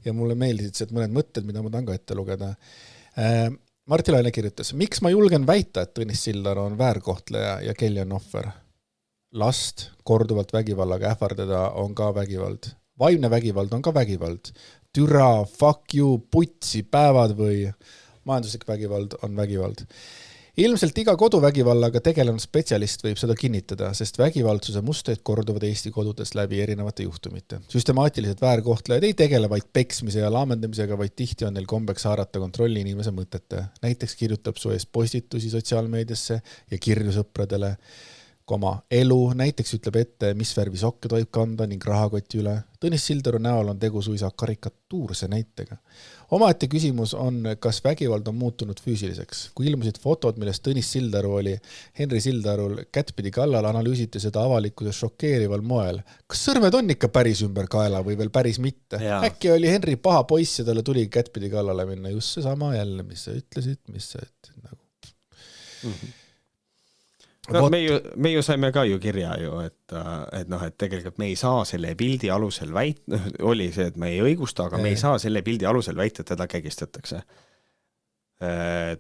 ja mulle meeldisid mõned mõtted, mida ma tahan ka ette lugeda. Martin Laine kirjutas, miks ma julgen väita, et Tõnis Sildaru on väärkohtleja ja Kelly on ohver? Last korduvalt vägivallaga ähvardada on ka vägivald. Vaimne vägivald on ka vägivald. Türa, fuck you, putsi, päevad või majanduslik vägivald on vägivald. Ilmselt iga koduvägivallaga tegelenud spetsialist võib seda kinnitada, sest vägivaldsuse musteid korduvad Eesti kodudes läbi erinevate juhtumite. Süstemaatilised väärkohtlejad ei tegele vaid peksmise ja laamendamisega, vaid tihti on neil kombeks haarata kontrolli inimese mõtete. Näiteks kirjutab su eest postitusi sotsiaalmeediasse ja kirju sõpradele, elu, näiteks ütleb ette, mis värvi sokke tohib kanda ning rahakoti üle. Tõnis Sildaru näol on tegu suisa karikatuurse näitega. Omaette küsimus on, kas vägivald on muutunud füüsiliseks. Kui ilmusid fotod, millest Tõnis Sildaru oli Henry Sildarul kättpidi kallal, analüüsiti seda avalikkuse šokeerival moel. Kas sõrmed on ikka päris ümber kaela või veel päris mitte? Äkki oli Henry paha poiss ja talle tuli kättpidi kallale minna. Just see sama jälle, mis sa ütlesid, mis sa ütlesid. Nagu. No, me ju saime ka ju kirja ju, et tegelikult me ei saa selle pildi alusel oli see, et me ei õigusta, aga me ei saa selle pildi alusel väita, et teda kägistatakse.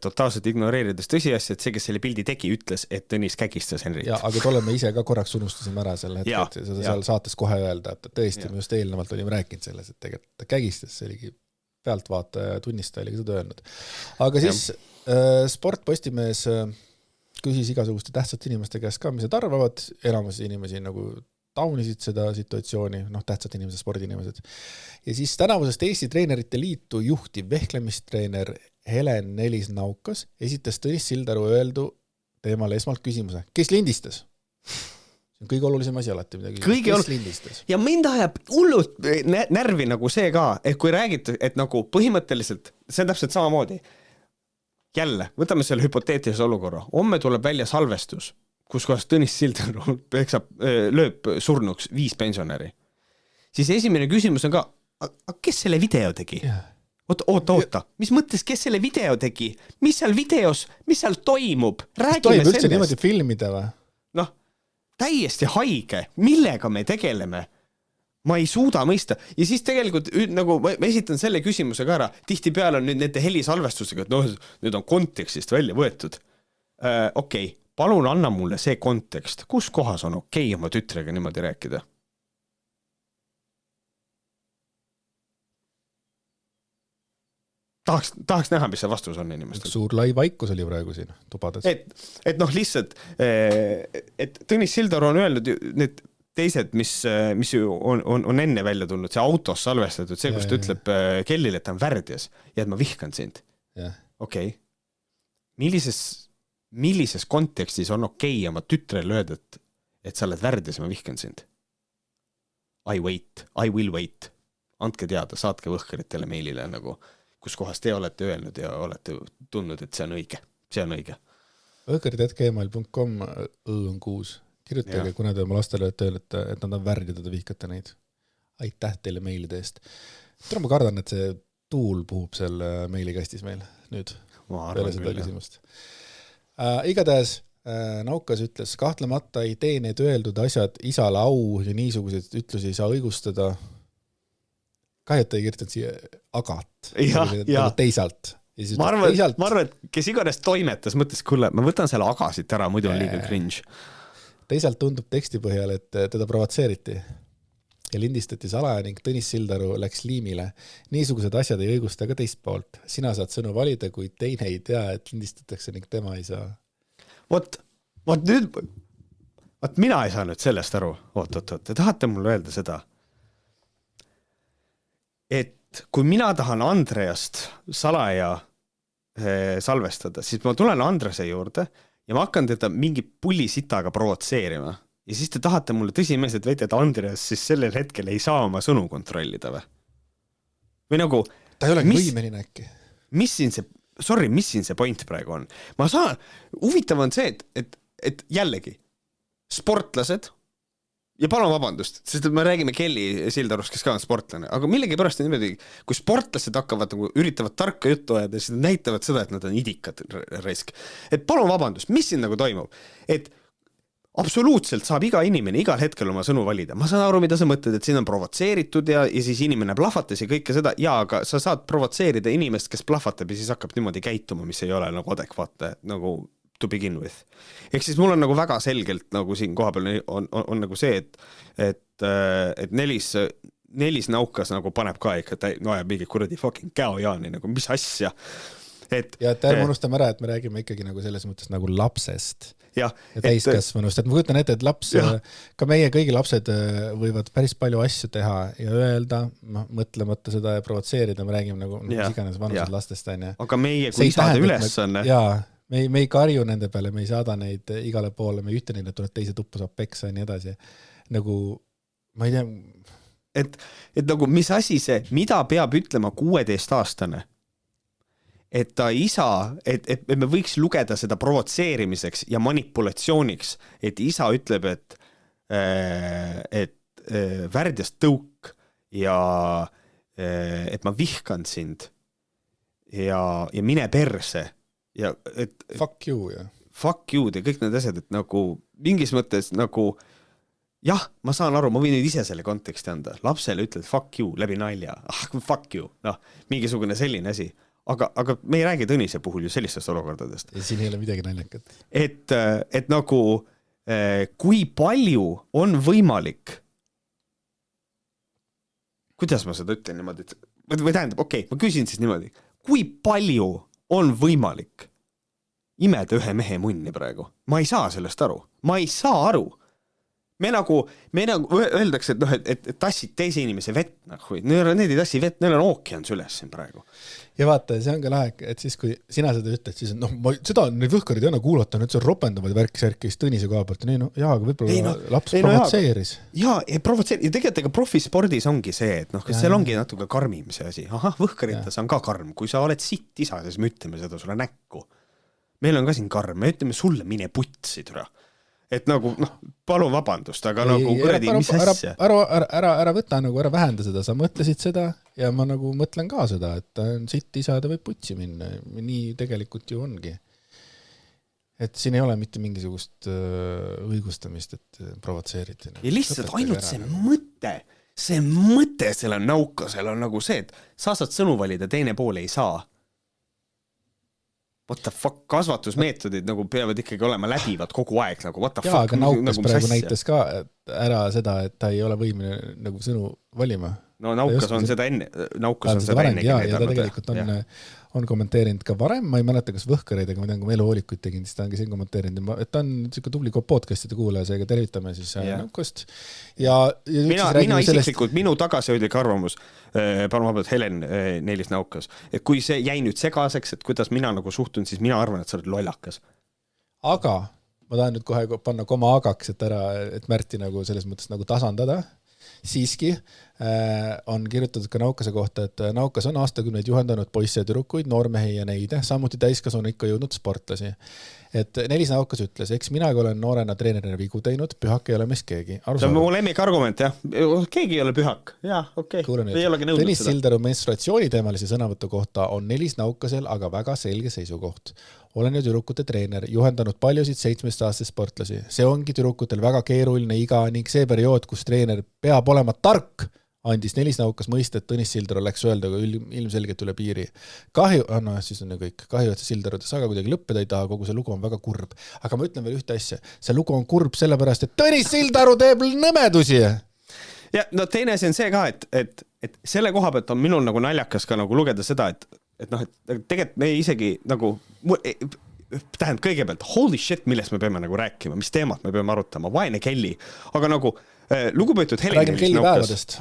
Totaalselt ignoreerides tõsiasja, et see, kes selle pildi tegi, ütles, et Tõnis kägistas Henrit. Ja, aga tolle me ise ka korraks unustasime ära selle hetke, et seda seal saates kohe öelda, et tõesti, me just eelnevalt olime rääkinud selles, et tegelikult ta kägistas, see oligi pealtvaataja ja tunnistaja oligi seda öelnud. Aga siis Sportpostimees küsis igasuguste tähtsate inimeste käest ka, mis nad arvavad, enamus inimesi nagu taunisid seda situatsiooni, tähtsad inimesed, spordiinimesed. Ja siis tänavusest Eesti Treenerite Liitu juhtiv vehklemistreener Helen Nelis-Naukas esitas Tõnis Sildaru öeldu teemale esmalt küsimuse. Kes lindistas? See on kõige olulisem asi alati midagi. Kes lindistas? Ja mind ajab hullult närvi nagu see ka, et kui räägid, et nagu põhimõtteliselt, see on täpselt samamoodi. Jälle, võtame selle hüpoteetilise olukorra. Homme tuleb välja salvestus, kus kohas Tõnis Sildaru lööb surnuks 5 pensionäri. Siis esimene küsimus on ka, kes selle video tegi? Oota. Mis mõttes, kes selle video tegi? Mis seal videos, mis seal toimub? Räägime toimub üldse sellest. Niimoodi filmida või? Täiesti haige. Millega me tegeleme? Ma ei suuda mõista. Ja siis tegelikult nagu ma esitan selle küsimuse ka ära. Tihti peale on nüüd nende helisalvestusega, et nüüd on kontekstist välja võetud. Okei, palun anna mulle see kontekst. Kus kohas on okei oma tütrega niimoodi rääkida? Tahaks näha, mis see vastus on inimestel. Suur lai vaikus oli praegu siin tubades. Et lihtsalt, et Tõnis Sildaru on öelnud need teised, mis ju on enne välja tulnud, see autos salvestatud, see, kus ta ütleb Kellile, et ta on värdjas ja et ma vihkan sind. Okei. Millises kontekstis on okei oma tütrele öelda, et sa oled värdjas ja ma vihkan sind? I will wait. Andke teada, saatke Võhkaritele meilile nagu kus kohas te olete öelnud ja olete tundnud, et see on õige. See on õige. Võhkarid.gmail.com on 6. Kirjutage, kuna te oma lastele olete öelnud, et nad on värdjad ja te vihkate neid. Aitäh teile meilide eest. Ma kardan, et see tuul puhub seal meilikastis meil nüüd. Peale seda küsimust. Igatahes Naukas ütles, kahtlemata ei tee need öeldud asjad isale au ja niisuguseid ütlusi ei saa õigustada. Kahjata ei kirjutanud siia agat. Ja. Teisalt. Ma arvan, et kes iganes toimetas, mõtles, kuule, ma võtan selle agasit ära, muidu on liiga cringe. Teisalt tundub teksti põhjal, et teda provotseeriti ja lindistati salaja ning Tõnis Sildaru läks liimile. Niisugused asjad ei õigusta ka teist poolt. Sina saad sõnu valida, kui teine ei tea, et lindistatakse ning tema ei saa. Vot nüüd, mina ei saa nüüd sellest aru. Te tahate mulle öelda seda, et kui mina tahan Andreast salaja salvestada, siis ma tulen Andrese juurde ja ma hakkan teda mingi pullisitaga provotseerima. Ja siis te tahate mulle tõsimeelselt väita, et Andreas siis sellel hetkel ei saa oma sõnu kontrollida või? Või nagu... Ta ei olegi võimeline äkki. Mis siin see point praegu on? Ma saan... Huvitav on see, et jällegi sportlased ja palun vabandust, sest me räägime Kelly Sildarust, kes ka on sportlane, aga millegi pärast on niimoodi, kui sportlased hakkavad nagu üritavad tarka juttu ajada, siis näitavad seda, et nad on idikad raisk. Et palun vabandust, mis siin nagu toimub? Et absoluutselt saab iga inimene igal hetkel oma sõnu valida. Ma saan aru, mida sa mõtled, et siin on provotseeritud ja siis inimene plahvatas ja kõike seda. Jaa, aga sa saad provotseerida inimest, kes plahvatab ja siis hakkab niimoodi käituma, mis ei ole nagu adekvaatne, nagu to begin with. Ehk siis mul on nagu väga selgelt nagu siin kohapeal on nagu see, et Nelis Naukas nagu paneb ka ikka, no ja mingi kuradi fucking käojaani, nagu mis asja. Ja ärme unustame ära, et me räägime ikkagi nagu selles mõttes nagu lapsest ja täiskasvanust. Et ma kujutan ette, et laps, ka meie kõigi lapsed võivad päris palju asju teha ja öelda, mõtlemata seda ja provotseerida, me räägime nagu iganes vanused lastest. Aga meie kui saade üles on. Jaa, me ei karju nende peale, me ei saada neid igale poole, me ühte neile tuleb teise tuppa saab peksa ja nii edasi. Nagu, ma ei tea... Et nagu, mis asi see, mida peab ütlema 16-aastane? Et ta isa, et me võiks lugeda seda provotseerimiseks ja manipulatsiooniks, et isa ütleb, et värdjast tõuk ja et ma vihkan sind ja mine perse. Ja, fuck you ja kõik need asjad, et nagu mingis mõttes nagu jah, ma saan aru, ma võin nüüd ise selle konteksti anda, lapsele ütled fuck you läbi nalja, fuck you, mingisugune selline asi, aga me ei räägi Tõnise puhul ju sellistest olukordadest ja siin ei ole midagi naljakat, et nagu kui palju on võimalik, kuidas ma seda ütlen niimoodi, või tähendab, okei, ma küsin siis niimoodi, kui palju on võimalik imeda ühe mehe munni praegu. Ma ei saa sellest aru. Ma ei saa aru. me nagu öeldakse, et noh, et tassid teise inimese vett nagu, need ei tassi vett, neil on ookean süles siin praegu. Ja vaata, see on ka lahe, et siis kui sina seda ütled, siis noh, seda neid võhkarid ei anna kuulata, nüüd see on ropendavad värk-särk, siis Tõnise koha pealt, nii no jaa, aga võib-olla laps provotseeris. Ja tegelikult ega profispordis ongi see, et noh, kas seal ongi natuke karmim see asi. Ahah, võhkarites on ka karm. Kui sa oled sitt isa, siis me ütleme seda sulle näkku. Meil on ka siin karm, me ütleme sulle mine putsi, türa. Et nagu, noh, palun vabandust, aga nagu kuradi, mis asja? Ära võta, nagu ära vähenda seda, sa mõtlesid seda ja ma nagu mõtlen ka seda, et sitt isa, ta võib putsi minna. Nii tegelikult ju ongi. Et siin ei ole mitte mingisugust õigustamist, et provotseeriti. Ja lihtsalt ainult see mõte selle naukasel on nagu see, et sa saad sõnu valida, teine pool ei saa. What the fuck, kasvatusmeetodid nagu peavad ikkagi olema läbivad kogu aeg, nagu what the fuck. Jaa, aga naukas praegu näitas ka ära seda, et ta ei ole võimine nagu sõnu valima. No naukas on seda enne näidanud. Ja ta tegelikult on kommenteerinud ka varem, ma ei mäleta, kas võhkareid, aga ma tean, kui ma eluhoolikuid tegin, siis ta on ka siin kommenteerinud, et ta on niisugune tubli podcastide kuulaja, seega tervitame siis naukast. Mina isiklikult, minu tagasihoidlik arvamus, palun vabalt Helen Neelis naukas, et kui see jäi nüüd segaseks, et kuidas mina nagu suhtun, siis mina arvan, et sa oled lollakas. Aga ma tahan nüüd kohe panna koma agaks, et Märti nagu selles mõttes nagu tasandada. Siiski on kirjutatud ka naukase kohta, et naukas on aastakümneid juhendanud poisse ja tüdrukuid, noormehi ja neide, samuti täiskasvanu ikka jõudnud sportlasi. Et Nelis naukas ütles, eks minagi olen noorena treenerina vigu teinud, pühak ei ole meist keegi. See on mu lemmik argument, jah. Keegi ei ole pühak. Jaa, okei. Ei olegi nõudnud Tõnis Sildaru menstruatsiooniteemalise sõnavõtu kohta on Nelis naukasel aga väga selge seisukoht. Olen ju tüdrukute treener, juhendanud paljusid 17-aastaste sportlasi. See ongi tüdrukutel väga keeruline iga ning see periood, kus treener peab olema tark, andis Nelis naukas mõista, et Tõnis Sildaru läks öelda ilmselgelt üle piiri. Kahju, siis on ju kõik. Kahju, et see Sildarudest aga kuidagi lõppeda ei taha, kogu see lugu on väga kurb. Aga ma ütlen veel ühte asja. See lugu on kurb sellepärast, et Tõnis Sildaru teeb nõmedusi. Ja no teine asi on see ka, et selle koha pealt on minul nagu naljakas ka nagu lugeda seda, et noh, et tegelikult me isegi nagu tähendab kõigepealt, holy shit, millest me peame nagu rääkima, mis teemat me peame arutama, vaene Kelly, aga nagu lugupeetud Helen naukas,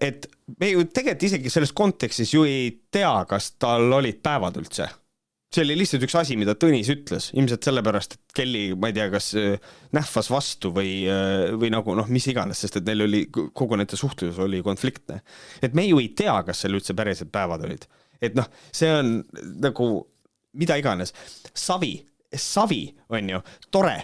et me ju tegelikult isegi selles kontekstis ju ei tea, kas tal olid päevad üldse. See oli lihtsalt üks asi, mida Tõnis ütles, ilmselt sellepärast, et Kelly, ma ei tea, kas nähvas vastu või nagu noh, mis iganes, sest et neil oli, kogu nende suhtlus oli konfliktne. Et me ju ei tea, kas seal üldse päriselt päevad olid. Et noh, see on nagu mida iganes. Savi on ju, tore.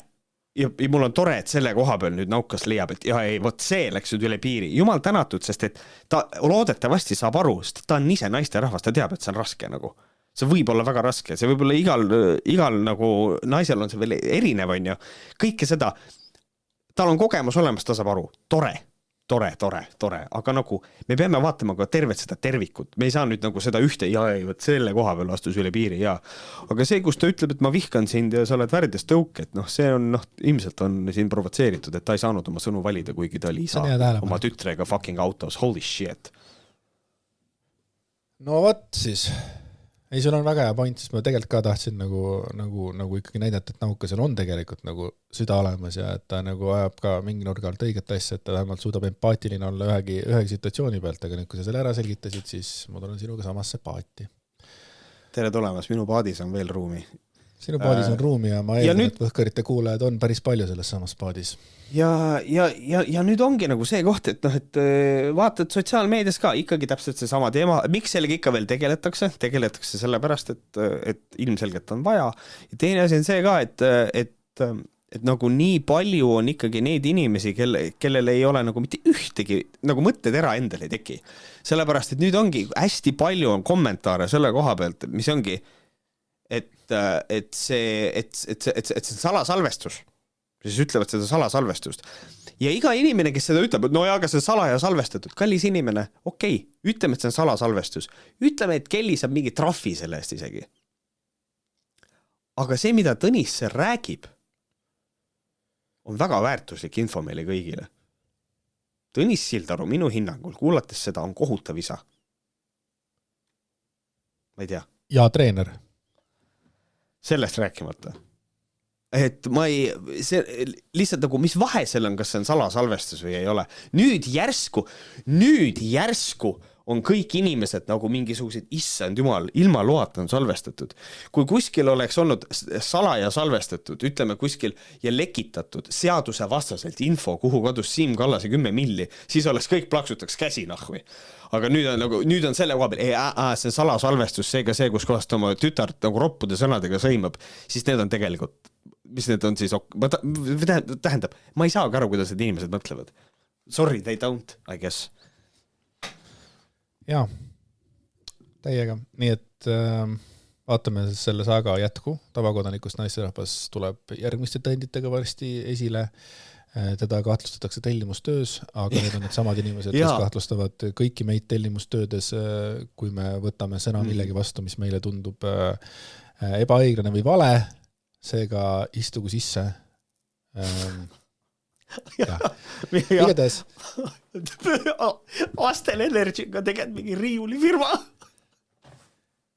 Ja mul on tore, et selle koha peal nüüd naukas leiab, et võt see läks nüüd üle piiri. Jumal tänatud, sest et ta loodetavasti saab aru, sest ta on ise naiste rahvas, ta teab, et see on raske nagu. See võib olla väga raske, see võib olla igal nagu naisel on see veel erinev, on ju. Kõike seda, tal on kogemus olemas, ta saab aru. Tore, aga nagu me peame vaatama ka tervet seda tervikut. Me ei saa nüüd nagu seda ühte, võt selle koha peal astus üle piiri, Aga see, kus ta ütleb, et ma vihkan sind ja sa oled värdjas tõuk, et noh, see on, noh, ilmselt on siin provotseeritud, et ta ei saanud oma sõnu valida, kuigi ta oli isa oma tütrega fucking autos. Holy shit. No võt siis. Ei, sul on väga hea point, sest ma tegelikult ka tahtsin nagu ikkagi näidata, et naukasel on tegelikult nagu süda olemas ja et ta nagu ajab ka mingi nurga alt õiget asja, et ta vähemalt suudab empaatiline olla ühegi situatsiooni pealt, aga nüüd, kui sa selle ära selgitasid, siis ma tulen sinuga samasse paati. Tere tulemas, minu paadis on veel ruumi. Sinu paadis on ruumi ja ma eeldan, et võhkarite kuulajad on päris palju selles samas paadis. Ja nüüd ongi nagu see koht, et noh, et vaatad sotsiaalmeedias ka ikkagi täpselt see sama teema, miks sellega ikka veel tegeletakse sellepärast, et ilmselgelt on vaja. Ja teine asi on see ka, et nagu nii palju on ikkagi neid inimesi, kellel ei ole nagu mitte ühtegi, nagu mõtted endal ei teki. Sellepärast, et nüüd ongi hästi palju on kommentaare selle koha pealt, mis ongi, et see salasalvestus. Siis ütlevad seda salasalvestust. Ja iga inimene, kes seda ütleb, et no aga see salaja salvestatud, kallis inimene, okei, ütleme, et see on salasalvestus. Ütleme, et Kelly saab mingi trahvi selle eest isegi. Aga see, mida Tõnis räägib, on väga väärtuslik info meile kõigile. Tõnis Sildaru minu hinnangul, kuulates seda, on kohutav isa. Ma ei tea. Ja treener. Sellest rääkimata. et ma ei, see lihtsalt nagu, mis vahe seal on, kas see on salasalvestus või ei ole. Nüüd järsku on kõik inimesed nagu mingisugused, issand jumal, ilma loata on salvestatud. Kui kuskil oleks olnud salaja salvestatud, ütleme kuskil ja lekitatud seaduse vastaselt info, kuhu kadus Siim Kallase 10 milli, siis oleks kõik plaksutaks käsi nahvi. Aga nüüd on selle koha peal, see on salasalvestus, seega see, kus kohast oma tütart nagu roppude sõnadega sõimab, siis need on tegelikult, mis need on siis, tähendab, ma ei saagi aru, kuidas need inimesed mõtlevad. Sorry, they don't, I guess. Jaa, täiega. Nii et vaatame selle saaga jätku. Tavakodanikust naisterahvas tuleb järgmiste tõenditega varsti esile. Teda kahtlustatakse tellimustöös, aga need on need samad inimesed, kes kahtlustavad kõiki meid tellimustöödes, kui me võtame sõna millegi vastu, mis meile tundub ebaõiglane või vale, seega istugu sisse. Igatahes. Astel Energy'ga tegelikult mingi riiulifirma.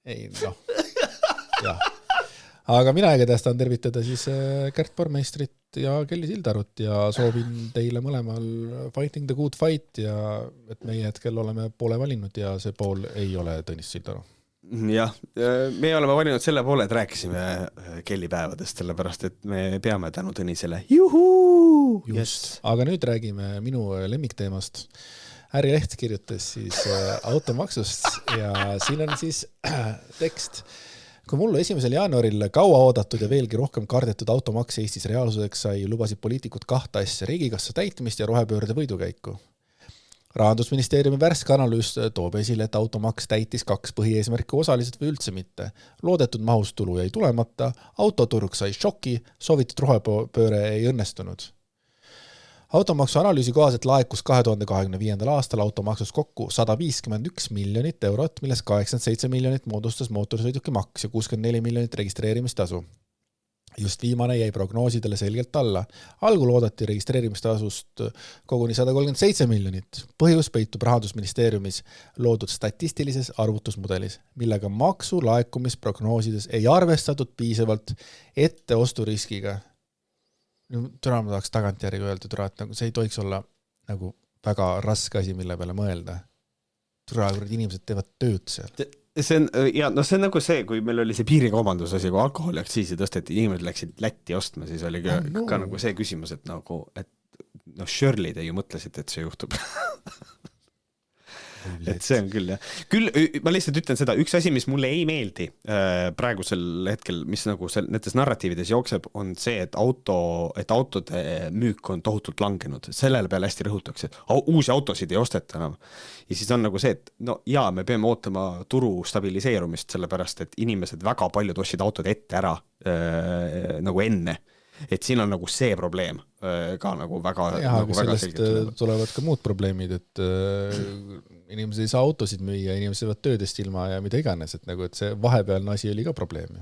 Ei, noh. Jah. Aga mina igatahes tahan tervitada siis Kärt Pormeistrit ja Kelly Sildarut ja soovin teile mõlemal fighting the good fight ja et meie hetkel oleme poole valinud ja see pool ei ole Tõnis Sildaru. Jah, me oleme valinud selle poole, et rääkisime Kelly päevadest, sellepärast, et me peame tänu Tõnisele. Juhuu! Just. Aga nüüd räägime minu lemmikteemast. Äri Leht kirjutas siis automaksust ja siin on siis tekst. Kui mullu 1. jaanuaril kaua oodatud ja veelgi rohkem kardetud automaks Eestis reaalsuseks sai, lubasid poliitikud 2 asja, riigikassa täitmist ja rohepöörde võidukäiku. Rahandusministeeriumi värske analüüs toob esile, et automaks täitis 2 põhieesmärki osaliselt või üldse mitte. Loodetud mahus tulu jäi tulemata, autoturg sai šoki, soovitud rohepööre ei õnnestunud. Automaksu analüüsi kohaselt laekus 2025. aastal automaksus kokku 151 miljonit eurot, milles 87 miljonit moodustas mootorsõiduki maks ja 64 miljonit registreerimistasu. Just viimane jäi prognoosidele selgelt alla. Algul oodati registreerimistasust koguni 137 miljonit. Põhjus peitub Rahandusministeeriumis loodud statistilises arvutusmudelis, millega maksu laekumisprognoosides ei arvestatud piisavalt etteosturiskiga. Türa ma tahaks tagantjärgi öelda, et nagu see ei tohiks olla nagu väga raske asi, mille peale mõelda. Türa, inimesed teevad tööd seal. See on, ja no see on nagu see, kui meil oli see piirikaubandus asi, kui alkoholiaktsiisi tõsteti, inimesed läksid Lätti ostma, siis oli ka nagu see küsimus, et nagu, et no Shirley te ju mõtlesite, et see juhtub. Et see on küll, jah. Küll ma lihtsalt ütlen seda, üks asi, mis mulle ei meeldi praegusel hetkel, mis nagu nendes narratiivides jookseb, on see, et autode müük on tohutult langenud. Sellele peale hästi rõhutakse, et uusi autosid ei osteta enam. Ja siis on nagu see, et no jaa, me peame ootama turu stabiliseerumist, sellepärast, et inimesed väga paljud ostsid autod ette ära nagu enne. Et siin on nagu see probleem ka nagu väga, nagu väga selgelt. Tulevad ka muud probleemid, et inimesed ei saa autosid müüa, inimesed võivad töödest ilma ja mida iganes, et nagu, et see vahepealne asi oli ka probleem.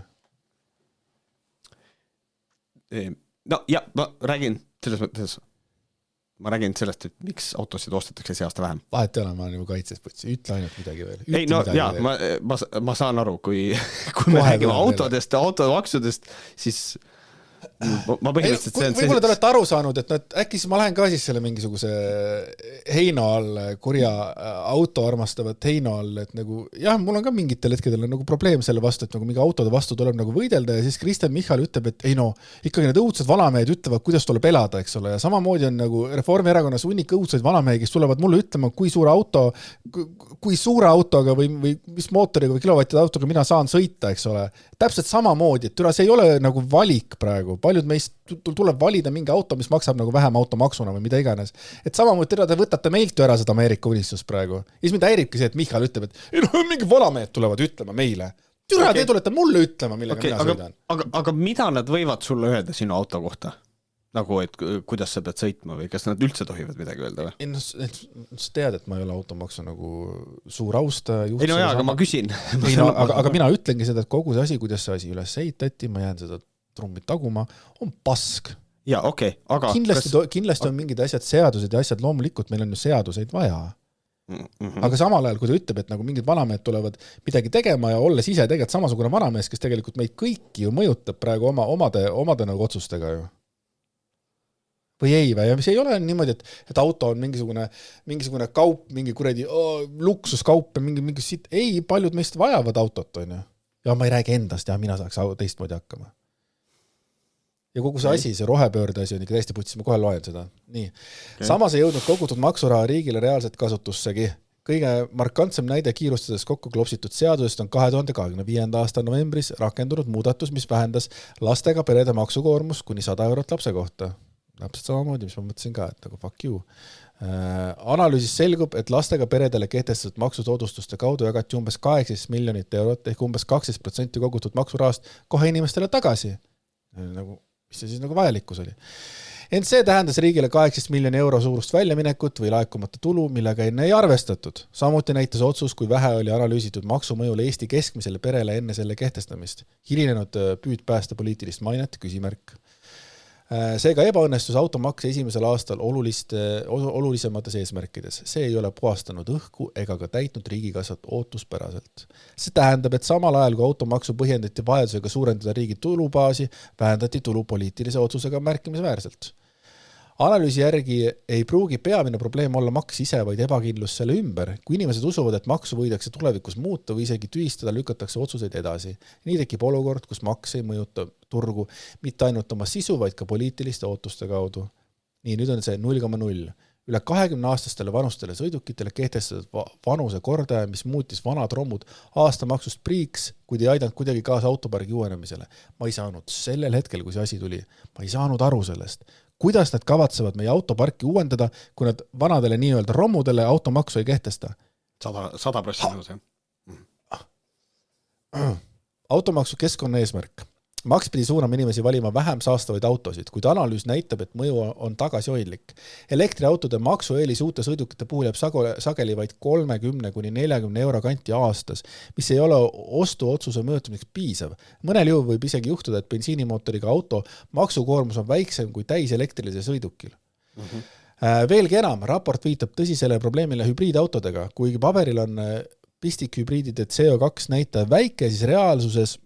No ja, ma räägin selles mõttes, et miks autosid ostetakse see aasta vähem. Vahet ei ole, ma olen nagu kaitses, ütle ainult midagi veel. Ei, no jaa, ma saan aru, kui me räägime autodest, automaksudest, siis ma põhimõtteliselt see on see... Võib-olla te olete aru saanud, et äkki siis ma lähen ka siis selle mingisuguse Heino all, kurja auto armastavat Heino all, et nagu jah, mul on ka mingitel hetkedel nagu probleem selle vastu, et nagu mingi autode vastu tuleb nagu võidelda ja siis Kristen Michal ütleb, et ei no, ikkagi need õudsed vanamehed ütlevad, kuidas tuleb elada, eks ole, ja samamoodi on nagu Reformierakonnas hunnik õudseid vanamehi, kes tulevad mulle ütlema, kui suure autoga või mis mootoriga või kilovattide autoga mina saan sõita, eks ole. Täpselt samamoodi, et see ei ole nagu valik praegu. Paljud meist tuleb valida mingi auto, mis maksab nagu vähem automaksuna või mida iganes. Et samamoodi te võtate meilt ju ära seda Ameerika unistust praegu. Ja siis mind häiribki see, et Michal ütleb, et mingi vanamehed tulevad ütlema meile. Türa, te tulete mulle ütlema, millega mina sõidan. Aga mida nad võivad sulle öelda sinu auto kohta? Nagu, et kuidas sa pead sõitma või kas nad üldse tohivad midagi öelda või? Ei, no, sa tead, et ma ei ole automaksu nagu suur austa. Ei, no jaa, aga ma küsin. Ei, no, aga mina ütlengi seda, et kogu see asi, kuidas see asi üles ehitati, ma jään seda trummit taguma, on pask. Jaa, okei, aga... Kindlasti on mingid asjad, seadused ja asjad loomulikult, meil on ju seaduseid vaja. Aga samal ajal, kui ta ütleb, et nagu mingid vanamehed tulevad midagi tegema ja olles ise tegelikult samasugune vanamees, kes tegelikult meid kõiki ju mõjutab praegu omade nagu otsustega ju. Või ei, ja mis ei ole niimoodi, et auto on mingisugune kaup, mingi kuredi luksuskaup ja mingi siit, ei, paljud meist vajavad autot, on ju. Ja ma ei räägi endast, ja mina saaks teistmoodi hakkama. Ja kogu see asi, see rohepöörde asi on ikka täiesti putsis, ma kohe loen seda. Nii. Samas ei jõudnud kogutud maksuraha riigile reaalselt kasutussegi. Kõige markantsem näide kiirustades kokku klopsitud seadusest on 2025. aasta novembris rakendunud muudatus, mis vähendas lastega perede maksukoormus kuni 100 eurot lapse kohta. Täpselt samamoodi, mis ma mõtlesin ka, et nagu fuck you. Analüüsis selgub, et lastega peredele kehtestatud maksusoodustuste kaudu jagati umbes 18 miljonit eurot ehk umbes 12% kogutud maksurahast kohe inimestele tagasi. Nagu, mis see siis nagu vajalikkus oli? Ent see tähendas riigile 18 miljoni euro suurust väljaminekut või laekumata tulu, millega enne ei arvestatud. Samuti näitas otsus, kui vähe oli analüüsitud maksumõjule Eesti keskmisele perele enne selle kehtestamist. Hilinenud püüd päästa poliitilist mainet, küsimärk. Seega ebaõnnestus automaks esimesel aastal olulisemates eesmärkides. See ei ole puhastanud õhku ega ka täitnud riigikassat ootuspäraselt. See tähendab, et samal ajal, kui automaksu põhjendati vajadusega suurendada riigi tulubaasi, vähendati tulu poliitilise otsusega märkimisväärselt. Analüüsi järgi ei pruugi peamine probleem olla maks ise, vaid ebakindlus selle ümber. Kui inimesed usuvad, et maksu võidakse tulevikus muuta või isegi tühistada, lükatakse otsuseid edasi. Nii tekib olukord, kus maks ei mõjuta turgu mitte ainult oma sisu, vaid ka poliitiliste ootuste kaudu. Nii, nüüd on see 0,0. Üle 20-aastastele vanustele sõidukitele kehtestatud vanuse kordaja, mis muutis vanad rommud aastamaksust priiks, kuid ei aidanud kuidagi kaasa autopargi uuenemisele. Ma ei saanud sellel hetkel, kui see asi tuli, ma ei saanud aru sellest. Kuidas nad kavatsevad meie autoparki uuendada, kui nad vanadele nii-öelda rommudele automaksu ei kehtesta? 100% nõus, jah. Automaksu keskkonna eesmärk. Maks pidi suunama inimesi valima vähem saastavaid autosid, kuid analüüs näitab, et mõju on tagasihoidlik. Elektriautode maksueelis uute sõidukite puhul jääb sageli vaid 30–40 euro kanti aastas, mis ei ole ostuotsuse mõjutamiseks piisav. Mõnel juhul võib isegi juhtuda, et bensiinimootoriga auto maksukoormus on väiksem kui täiselektrilisel sõidukil. Veelgi enam, raport viitab tõsisele probleemile hübriidautodega. Kuigi paberil on pistikhübriidide CO2 näitaja väike, siis reaalsuses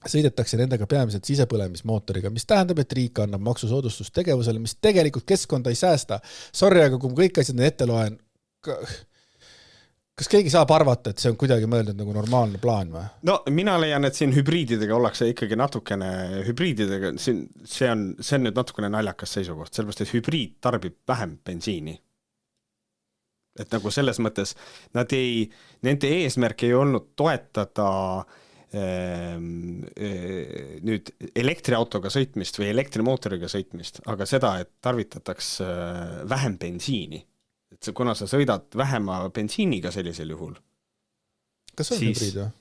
sõidetakse nendega peamiselt sisepõlemismootoriga, mis tähendab, et riik annab maksusoodustust tegevusele, mis tegelikult keskkonda ei säästa. Sorry, aga kui kõik asjad ette loen, kas keegi saab arvata, et see on kuidagi mõeldud nagu normaalne plaan või? No mina leian, et siin hübriididega ollakse ikkagi natukene, see on nüüd natukene naljakas seisukoht, sellepärast, et hübriid tarbib vähem bensiini. Et nagu selles mõttes, nende eesmärk ei olnud toetada nüüd elektriautoga sõitmist või elektrimootoriga sõitmist, aga seda, et tarvitataks vähem bensiini. Et kuna sa sõidad vähema bensiiniga sellisel juhul. Kas on hübriid või?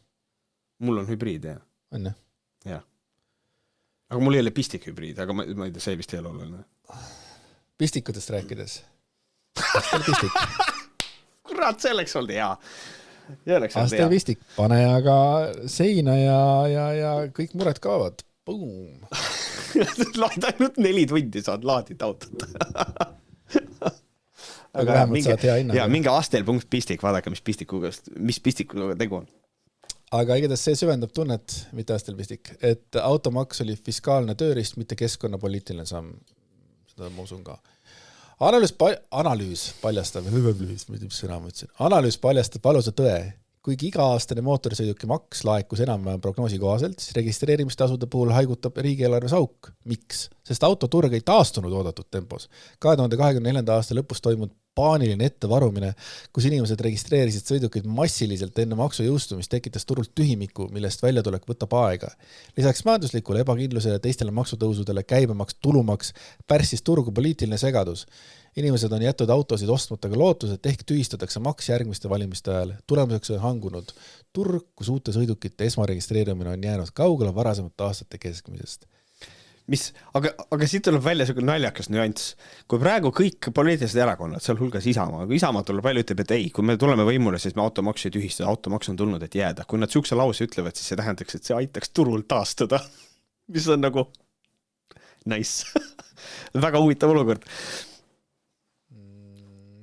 Mul on hübriid, jah. On jah? Jah. Aga mul ei ole pistikhübriid, aga ma ei tea, see vist ei ole oluline. Pistikutest rääkides. Kas teil pistik? Kurat, see oleks olnud hea. Astel pistik, pane aga seina ja kõik mured kaovad. Boom. Laad ainult 4 tundi saad laadida autot. aga vähemalt saad hea hinna. Ja mingi astel.pistik, vaadake, mis pistikuga tegu on. Aga igatahes see süvendab tunnet, mitte astelpistik, et automaks oli fiskaalne tööriist, mitte keskkonnapoliitiline samm. Seda ma usun ka. Analüüs paljastab valusa tõe. Kuigi iga-aastane mootorsõiduki maks laekus enam prognoosi kohaselt, siis registreerimistasude puhul haigutab riigieelarves auk. Miks? Sest autoturg ei taastunud oodatud tempos. 2024. aasta lõpus toimunud paaniline ettevarumine, kus inimesed registreerisid sõidukid massiliselt enne maksu jõustumist, tekitas turult tühimiku, millest väljatulek võtab aega. Lisaks majanduslikule ebakindlusele teistele maksutõusudele käibemaks, tulumaks pärssis turgu poliitiline segadus. Inimesed on jätnud autosid ostmata ka lootus, et ehk tühistatakse maks järgmiste valimiste ajal. Tulemuseks on hangunud turg, kus uute sõidukite esmaregistreerimine on jäänud kaugele varasemate aastate keskmisest. Aga siit tuleb välja selline naljakas nüanss. Kui praegu kõik poliitilised erakonnad, seal hulgas Isamaa, kui Isamaa tuleb välja, ütleb, et ei, kui me tuleme võimule, siis me automaksu ei tühistada, automaks on tulnud, et jääda. Kui nad siukse lause ütlevad, siis see tähendaks, et see aitaks turul taastuda, mis on nagu nice. Väga huvitav olukord.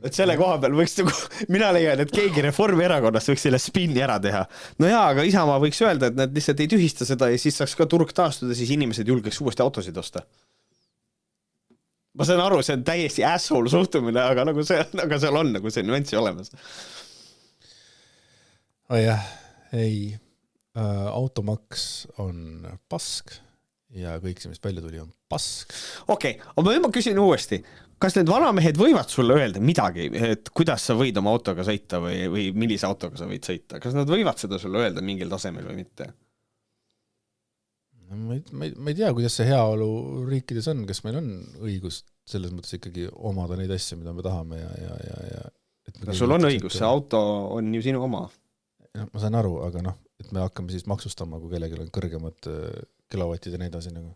et selle koha peal võiks nagu, mina leian, et keegi Reformierakonnast võiks selle spinni ära teha. No jaa, aga Isamaa võiks öelda, et nad lihtsalt ei tühista seda ja siis saaks ka turg taastuda, siis inimesed julgeks uuesti autosid osta. Ma saan aru, see on täiesti asshole suhtumine, aga nagu seal on nagu see nüanssi olemas. Jah, ei. Automaks on pask ja kõik see, mis palju tuli, on pask. Okei, aga ma küsin uuesti. Kas need vanamehed võivad sulle öelda midagi, et kuidas sa võid oma autoga sõita või millise autoga sa võid sõita? Kas nad võivad seda sulle öelda mingil tasemel või mitte? Ma ei tea, kuidas see heaolu riikides on, kas meil on õigus selles mõttes ikkagi omada neid asju, mida me tahame ja sul on õigus, see auto on ju sinu oma. Ma saan aru, aga et me hakkame siis maksustama, kui kellelgi on kõrgemad kilovatid ja nii edasi nagu.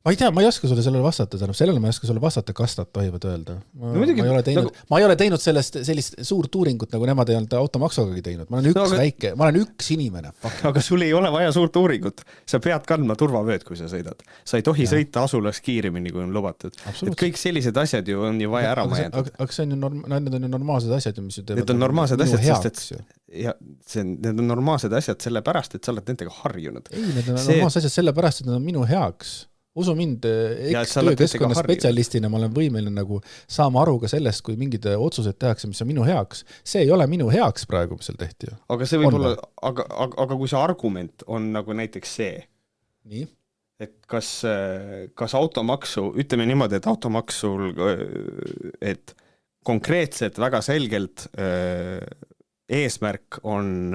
Ma ei tea, ma ei oska sulle sellele vastata, sellele ma ei oska sulle vastata, kas nad tohivad öelda. Ma ei ole teinud sellist suurt uuringut, nagu nemad ei olnud automaksugagi teinud. Ma olen üks inimene. Aga sul ei ole vaja suurt uuringut. Sa pead kandma turvavööd, kui sa sõidad. Sa ei tohi sõita asulas kiiremini, kui on lubatud. Et kõik sellised asjad ju on ju vaja ära majendada. Aga see on ju normaalsed asjad, mis ju teevad. Need on normaalsed asjad, need on normaalsed asjad sellepärast, et sa oled nendega harjunud. Ei, need on normaalsed asjad sellepärast, et need on minu heaks. Usu mind, töökeskkonna spetsialistina ma olen võimeline nagu saama aru ka sellest, kui mingid otsused tehakse, mis on minu heaks. See ei ole minu heaks praegu, mis seal tehti. Aga see võib olla, aga kui see argument on nagu näiteks see, nii? Et kas automaksu, ütleme niimoodi, et automaksul, et konkreetselt väga selgelt eesmärk on,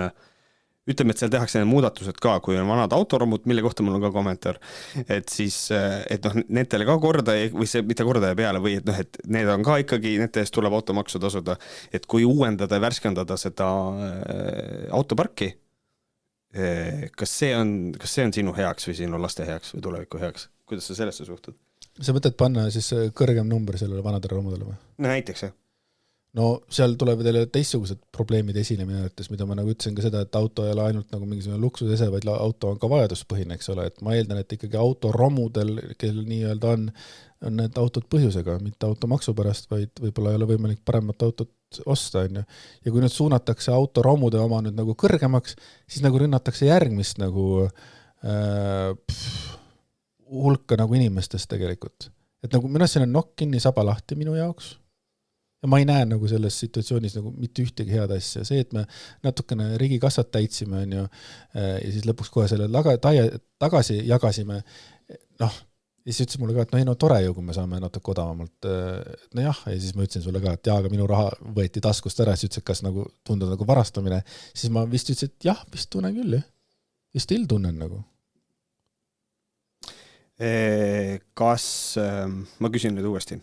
ütleme, et seal tehakse need muudatused ka, kui on vanad autoromud, mille kohta mul on ka kommentaar, et siis, et nendele ka korda, või see mitte korda ja peale, või et need on ka ikkagi, nende eest tuleb automaksu tasuda, et kui uuendada ja värskendada seda autoparki, kas see on sinu heaks või sinu laste heaks või tuleviku heaks? Kuidas sa sellesse suhtud? Sa mõtled panna siis kõrgem number sellele vanadele romudele või? No näiteks, jah. No seal tuleb teile teistsugused probleemid esile minevates, mida ma nagu ütlesin ka seda, et auto ei ole ainult nagu mingisugune luksusese, vaid auto on ka vajaduspõhine, eks ole, et ma eeldan, et ikkagi autoromudel, kellel nii-öelda on need autod põhjusega, mitte automaksu pärast, vaid võib-olla ei ole võimalik paremat autot osta, on ju. Ja kui nüüd suunatakse autoromude oma nüüd nagu kõrgemaks, siis nagu rünnatakse järgmist nagu hulka nagu inimestest tegelikult. Et nagu minu siin on nokk kinni, saba lahti minu jaoks. Ja ma ei näe nagu selles situatsioonis nagu mitte ühtegi head asja. See, et me natukene riigikassat täitsime on ju, ja siis lõpuks kohe selle tagasi jagasime, ja siis ütles mulle ka, et tore ju, kui me saame natuke odavamalt. Ja siis ma ütlesin sulle ka, et aga minu raha võeti taskust ära, siis ütles, et kas nagu tundub nagu varastamine. Siis ma vist ütlesin, et vist tunnen küll, jah. Vist il tunnen nagu. Kas, ma küsin nüüd uuesti,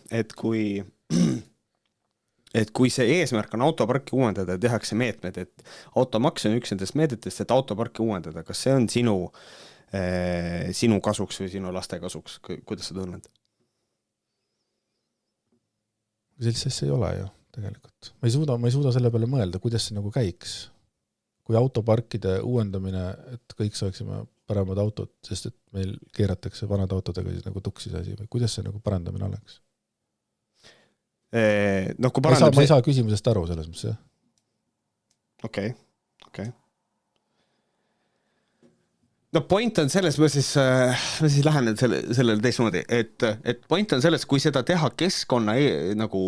et kui see eesmärk on autoparki uuendada ja tehakse meetmed, et automaks on üks nendest meedetest, et autoparki uuendada, kas see on sinu kasuks või sinu laste kasuks? Kuidas sa tunned? Sellist asja ei ole ju tegelikult. Ma ei suuda selle peale mõelda, kuidas see nagu käiks. Kui autoparkide uuendamine, et kõik saaksime paremad autod, sest et meil keeratakse vanad autodega siis nagu tuksis asi või kuidas see nagu parandamine oleks? Ma ei saa küsimusest aru selles mõttes, jah. Okei. No point on selles, ma siis lähenen sellele teistmoodi, et point on selles, kui seda teha keskkonna nagu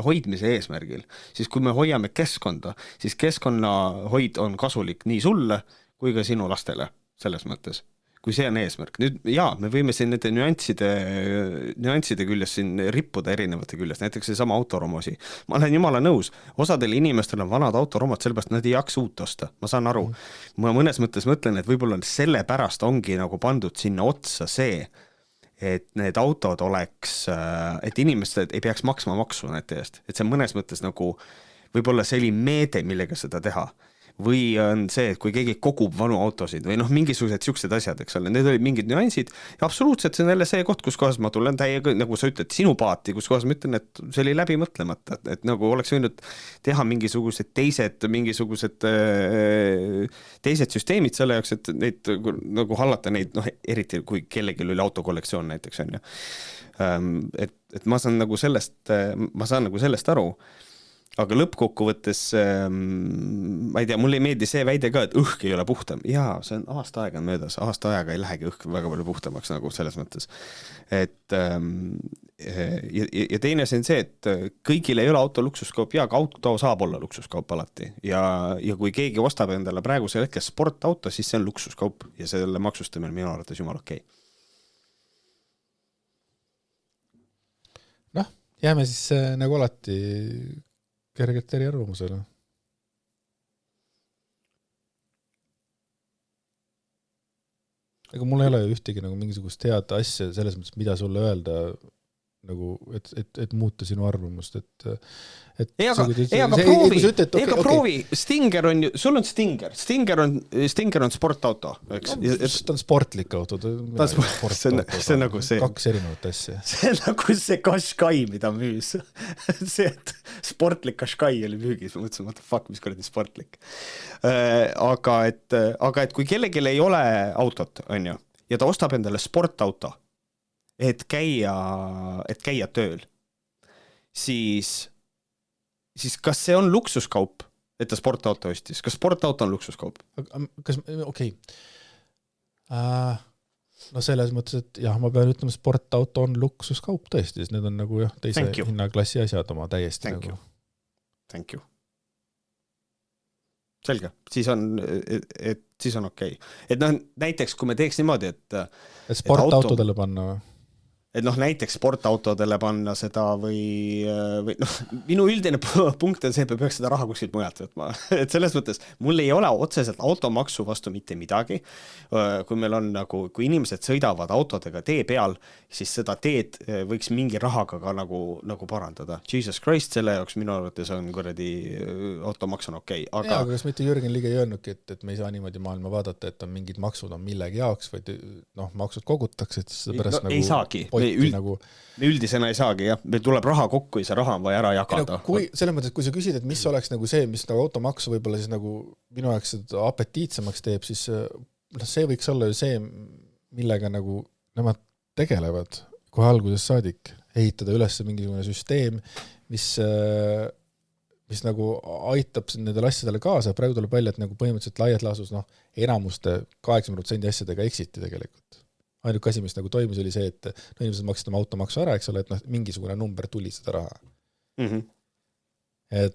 hoidmise eesmärgil, siis kui me hoiame keskkonda, siis keskkonnahoid on kasulik nii sulle kui ka sinu lastele selles mõttes. Kui see on eesmärk. Nüüd, me võime siin nende nüansside küljes siin rippuda erinevate küljes, näiteks see sama autoromosi. Ma olen jumala nõus, osadel inimestel on vanad autoromod, sellepärast nad ei jaks uut osta. Ma saan aru. Ma mõnes mõttes mõtlen, et võib-olla selle pärast ongi nagu pandud sinna otsa see, et need autod oleks, et inimesed ei peaks maksma maksu nende eest. Et see mõnes mõttes nagu, võib-olla see oli meede, millega seda teha. või on see, et kui keegi kogub vanu autosid või noh, mingisugused siuksed asjad, eks ole, need olid mingid nüansid ja absoluutselt see on jälle see koht, kus kohas ma tulen täiega, nagu sa ütled, sinu paati, kus kohas ma ütlen, et see oli läbi mõtlemata, et nagu oleks võinud teha mingisugused teised süsteemid selle jaoks, et neid nagu hallata neid, noh, eriti kui kellelgi oli autokollektsioon näiteks on ju. Et ma saan nagu sellest aru, aga lõppkokkuvõttes ma ei tea, mulle ei meeldi see väide ka, et õhk ei ole puhtam. Jaa, see on aasta aega möödas, aasta ajaga ei lähegi õhk väga palju puhtamaks nagu selles mõttes. Et ja teine see on see, et kõigil ei ole auto luksuskaup, ja auto saab olla luksuskaup alati ja kui keegi ostab endale praegusel hetkel sportauto, siis see on luksuskaup ja selle maksustamine minu arvates jumal okei. Noh, jääme siis nagu alati kergelt eri arvamusele. Ega mul ei ole ühtegi nagu mingisugust head asja selles mõttes, mida sulle öelda, nagu, et muuta sinu arvamust, proovi, Stinger on ju, sul on Stinger on sportauto, eks? Ta on sportlik auto, see on nagu see. Kaks erinevat asja. See on nagu see Qashqai, mida müüs. See, et sportlik Qashqai oli müügis, ma mõtlesin, what the fuck, mis kuradi sportlik. Aga et kui kellelgi ei ole autot, on ju, ja ta ostab endale sportauto, et käia tööl, siis kas see on luksuskaup, et ta sportauto ostis? Kas sportauto on luksuskaup? Okei. No selles mõttes, et jah, ma pean ütlema, sportauto on luksuskaup tõesti, need on nagu jah, teise hinnaklassi asjad oma täiesti. Thank you. Selge, siis on okei. Et noh, näiteks kui me teeks niimoodi, et sportautodele panna või? Et noh, näiteks sportautodele panna seda või noh, minu üldine punkt on see, et me peaks seda raha kuskilt mujalt võtma. Et selles mõttes, mul ei ole otseselt automaksu vastu mitte midagi. Kui meil on nagu, kui inimesed sõidavad autodega tee peal, siis seda teed võiks mingi rahaga ka nagu parandada. Jesus Christ, selle jaoks minu arvates on kuradi automaks on okei. Aga kas mitte Jürgen Ligi ei öelnudki, et me ei saa niimoodi maailma vaadata, et on mingid maksud on millegi jaoks, vaid noh, maksud kogutakse, et siis pärast ei saagi. Me üldisena ei saagi, jah. Meil tuleb raha kokku ja see raha on vaja ära jagada. Selles mõttes, kui sa küsid, et mis oleks nagu see, mis nagu automaksu võib-olla siis nagu minu jaoks apetiitsemaks teeb, siis see võiks olla ju see, millega nagu nemad tegelevad kohe algusest saadik. Ehitada üles mingisugune süsteem, mis nagu aitab nendele asjadele kaasa. Praegu tuleb välja, et nagu põhimõtteliselt laias laasus enamuste 80% asjadega eksiti tegelikult. Ainuke asi, mis nagu toimus, oli see, et inimesed maksid oma automaksu ära, eks ole, et mingisugune number tuli seda raha. Et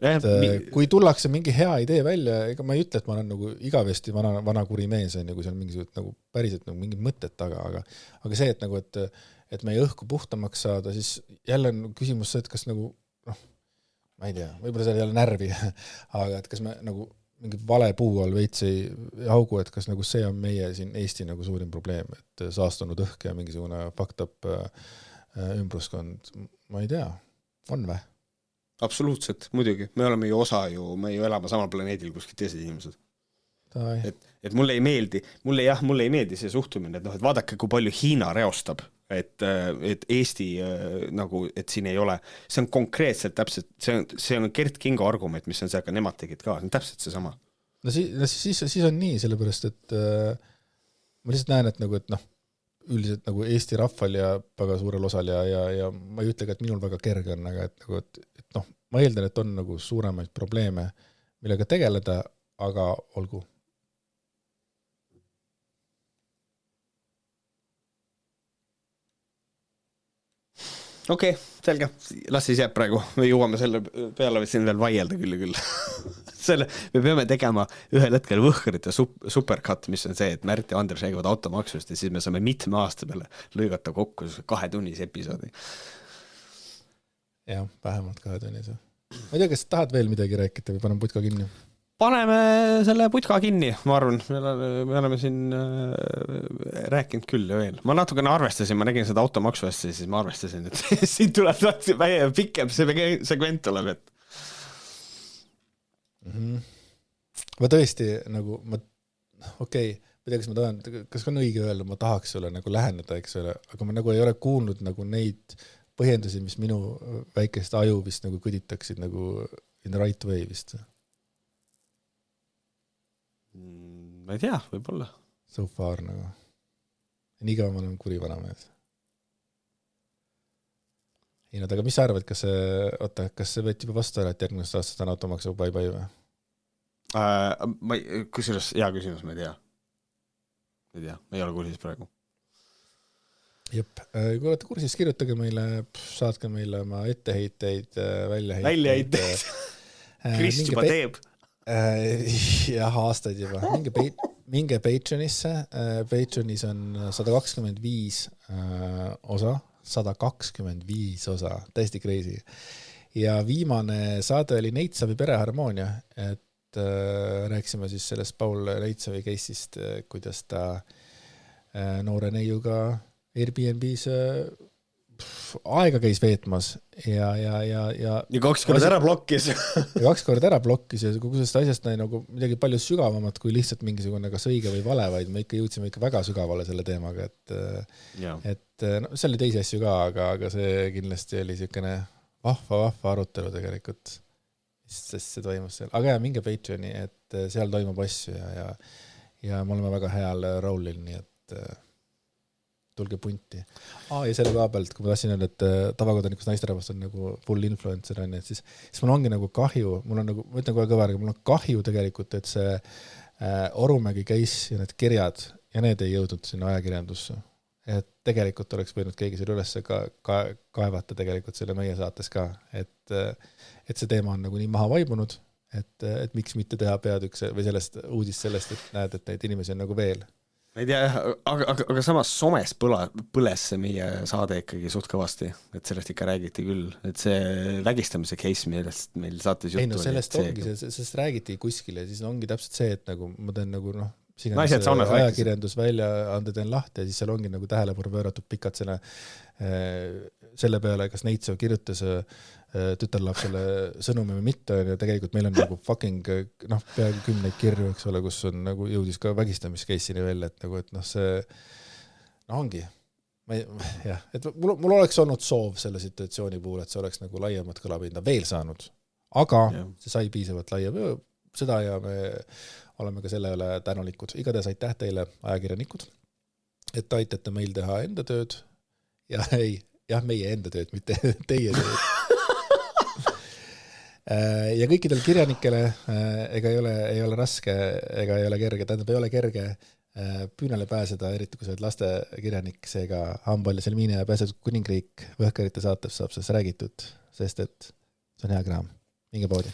kui tullakse mingi hea idee välja, ega ma ei ütle, et ma olen nagu igavesti vana kuri mees, kui seal mingisugused nagu päriselt nagu mingid mõtted taga, aga see, et nagu, et meie õhku puhtamaks saada, siis jälle on küsimus see, et kas nagu, ma ei tea, võib-olla seal ei ole närvi, aga et kas me nagu mingi vale puu all veits ei augu, et kas nagu see on meie siin Eesti nagu suurim probleem, et saastunud õhk ja mingisugune fucked up ümbruskond, ma ei tea, on või? Absoluutselt, muidugi, me oleme ju osa me ju elame samal planeedil kuskil teised inimesed. Et mulle ei meeldi see suhtumine, et vaadake, kui palju Hiina reostab, et Eesti nagu, et siin ei ole, see on konkreetselt täpselt, see on Gert Kingo argument, mis on see, aga nemad tegid ka, see on täpselt see sama. No siis on nii, sellepärast, et ma lihtsalt näen, et nagu, et noh, üldiselt nagu Eesti rahval ja väga suurel osal ja ma ei ütle ka, et minul väga kerge on, aga et nagu, et noh, ma eeldan, et on nagu suuremaid probleeme, millega tegeleda, aga olgu. Okei, selge. Las siis jääb praegu. Me jõuame selle peale siin veel vaielda küll. Me peame tegema ühel hetkel võhkrite supercut, mis on see, et Märt ja Andres räägivad automaksust ja siis me saame mitme aasta peale lõigata kokku 2 tunnis episoodi. Jah, vähemalt 2 tunnis. Ma ei tea, kas tahad veel midagi rääkida või paneme putka kinni? Paneme selle putka kinni, ma arvan. Me oleme siin rääkinud küll ja veel. Ma natukene arvestasin, ma nägin seda automaksu asja, siis ma arvestasin, et siin tuleb pikem see segment tuleb. ma tõesti nagu, ma okei, ma ei tea, kas ma tahan, kas on õige öelda, ma tahaks sulle nagu läheneda, eks ole, aga ma nagu ei ole kuulnud nagu neid põhjendusi, mis minu väikest aju vist nagu kõditaksid nagu in the right way vist. Ma ei tea, võib-olla. So far nagu. Nii kaua ma olen kuri vanamees. Ei, aga mis sa arvad, kas see võeti juba vastu ära, et järgmist aastast on automaksu bye-bye või? Kusjuures, hea küsimus, ma ei tea. Ma ei ole kursis praegu. Jep, kui olete kursis, kirjutage meile, saatke meile oma etteheiteid, väljaheiteid. Krist juba teeb. Jah, aastaid juba. Minge Patreonisse. Patreonis on 125 osa. 125 osa. Täiesti crazy. Ja viimane saade oli Neitsavi pereharmoonia. Et rääkisime siis sellest Paul Neitsavi case'ist, kuidas ta noore neiuga Airbnb's aega käis veetmas ja 2 korda ära blokkis. Ja 2 korda ära blokkis ja kogu sellest asjast näi nagu midagi palju sügavamat kui lihtsalt mingisugune kas õige või vale, vaid me ikka jõudsime ikka väga sügavale selle teemaga, et no, see oli teisi asju ka, aga see kindlasti oli niisugune vahva arutelu tegelikult, sest see toimus seal. Aga minge Patreoni, et seal toimub asju ja me oleme väga heal rollil, nii et tulge punti. Ja selle koha pealt, kui ma tahtsin öelda, et tavakodanikus naisterahvast on nagu full influencer, et siis mul ongi nagu kahju, mul on nagu, ma ütlen kohe kõvarga, mul on kahju tegelikult, et see Orumägi case ja need kirjad ja need ei jõudnud sinna ajakirjandusse. Et tegelikult oleks võinud keegi selle üles kaevata tegelikult selle meie saates ka, et see teema on nagu nii maha vaibunud, et miks mitte teha peatükk või uudist sellest, et näed, et neid inimesi on nagu veel. Ma ei tea, aga samas somes põles see meie saade ikkagi suht kõvasti, et sellest ikka räägiti küll, et see vägistamise case, millest meil saates juttu oli. Ei no sellest ongi, sellest räägiti kuskile ja siis ongi täpselt see, et nagu ma teen nagu ajakirjandus välja, teen lahti ja siis seal ongi nagu tähelepanu pööratud pikalt selle peale, kas Neitsav kirjutas tütarlapsele sõnumi või mitte, ja tegelikult meil on nagu fucking peaaegu 10 kirju, eks ole, kus on nagu jõudis ka vägistamiskeissini välja, et see ongi. Et mul oleks olnud soov selle situatsiooni puhul, et see oleks nagu laiemat kõlapinda veel saanud, aga see sai piisavalt laia seda ja me oleme ka selle üle tänulikud. Igatahes aitäh teile, ajakirjanikud, et aitate meil teha enda tööd ja meie enda tööd, mitte teie tööd. Ja kõikidel kirjanikele ega ei ole raske, ega ei ole kerge, tähendab, ei ole kerge püünele pääseda, eriti kui sa oled laste kirjanik, seega Hambal ja Selmine ja Pääsetud kuningriik Võhkarite saates saab sellest räägitud, sest et see on hea kraam. Minge poodi.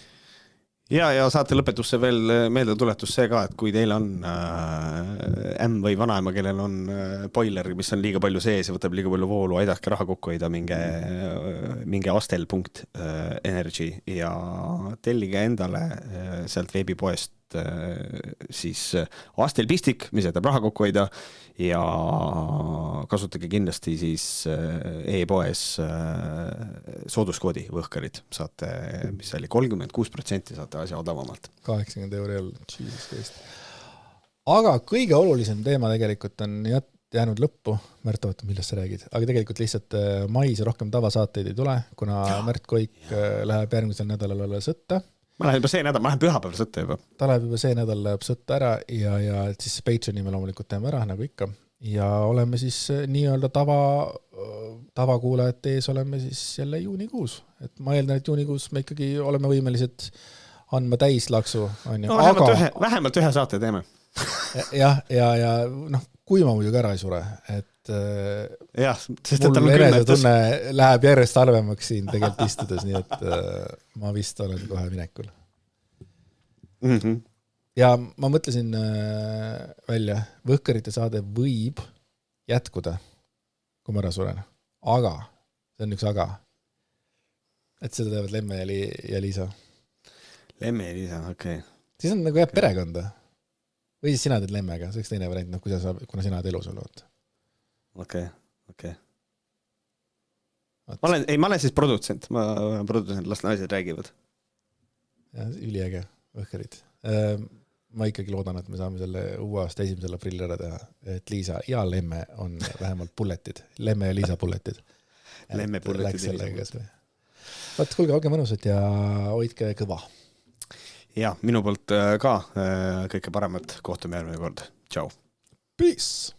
Ja saate lõpetusse veel meeldetuletus see ka, et kui teil on ämm või vanaema, kellel on boiler, mis on liiga palju sees ja võtab liiga palju voolu, aidake raha kokku hoida, minge astel.energy ja tellige endale sealt veebipoest siis astelpistik, mis jätab raha kokku hoida ja kasutage kindlasti siis e-poes sooduskoodi Võhkarid. Saate, mis oli 36%, saate asja odavamalt. 80 €, Jesus Christ. Aga kõige olulisem teema tegelikult on jäänud lõppu. Märt, oota, millest sa räägid? Aga tegelikult lihtsalt mais rohkem tavasaateid ei tule, kuna Märt Koik läheb järgmisel nädalal sõtta. Ma lähen juba see nädal, ma lähen pühapäeval sõtta juba. Ta läheb juba see nädal läheb sõtta ära ja siis Patreoni me loomulikult teeme ära, nagu ikka. Ja oleme siis nii-öelda tavakuulajate ees oleme siis jälle juunikuus. Et ma eeldan, et juunikuus me ikkagi oleme võimelised andma täislaksu. No, vähemalt ühe saate teeme. ja kui ma muidugi ära ei sure, et mul enesetunne läheb järjest halvemaks siin tegelikult istudes, nii et ma vist olen kohe minekul. Ja ma mõtlesin välja, Võhkarite saade võib jätkuda, kui ma ära suren. Aga, see on üks aga, et seda teevad Lemme ja Liisa. Lemme ja Liisa, okei. Siis on nagu jääb perekonda. Või siis sina teed Lemmega, see oleks teine variant, kuna sina oled elus olnud. Okei. Ma olen siis produtsent, las naised räägivad. Ja, üliäge, Võhkarid. ma ikkagi loodan, et me saame selle uue aasta 1. aprillil ära teha, et Liisa ja Lemme on vähemalt bulletid, Lemme ja Liisa bulletid. Lemme bulletid. Vaat, kuulge, olge mõnusad ja hoidke kõva. Ja, minu poolt ka kõike paremat, kohtume järgmine kord. Tšau. Peace!